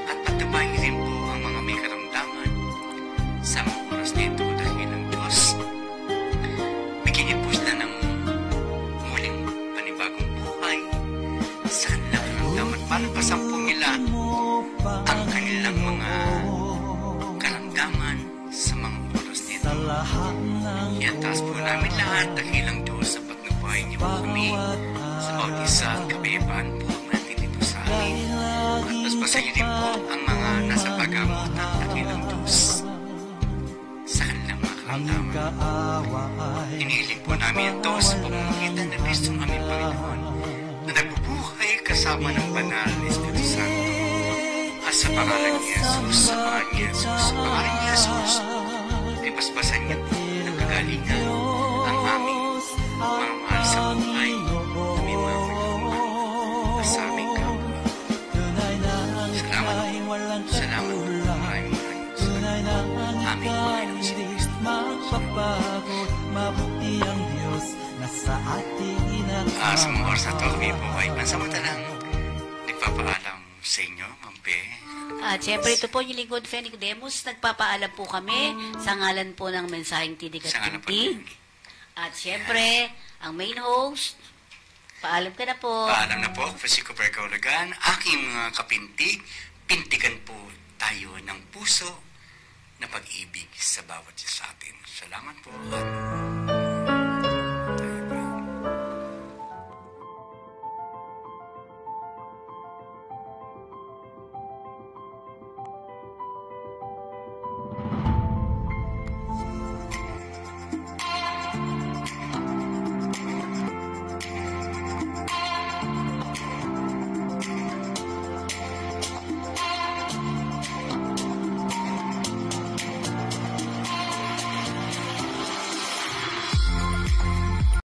at pagnabayan rin po ang mga may karamdaman sa mga oras nito dakilang Diyos. Bigyan niyo po sila ng muling panibagong buhay sa kanilang karamdaman para pasampung nila ang kanilang mga karamdaman sa mga oras nito. Iantaas po namin lahat dakilang Diyos sa pagnabuhay niyo po kami sa bawat isa at kabayabaan po natin dito sa amin. At paspasan niyo din po ang mga nasa pag-amutan dakilang Diyos sa kanilang mga karamdaman. Inihiling po namin ito sa pamamagitan ng Kristo ng aming Panginoon na nagbubuhay kasama ng banal na Espiritu Santo. At sa pangalan ni Jesus, sa pangalan ni Jesus, sa pangalan ni Jesus, ay paspasan niyo po ng kagalingan ang aming mga mahal sa buhay, aming mga kailangan sa aming kapwa. Salamat po, maraming salamat. Aming Panginoon si Kristo. Sa mga oras na ito, kami po ay pansamantalang nagpapaalam sa inyo, Mampe. At syempre, ito po yung lingkod Fanny Nicodemus. Nagpapaalam po kami sa ngalan po ng Mensaheng Tinig at Tintig. At syempre, ang main host, paalam ka na po. Paalam na po, Francisco Percaulagan. Aking mga kapintig, pintigan po tayo ng puso na pag-ibig sa bawat isa sa atin. Salamat po at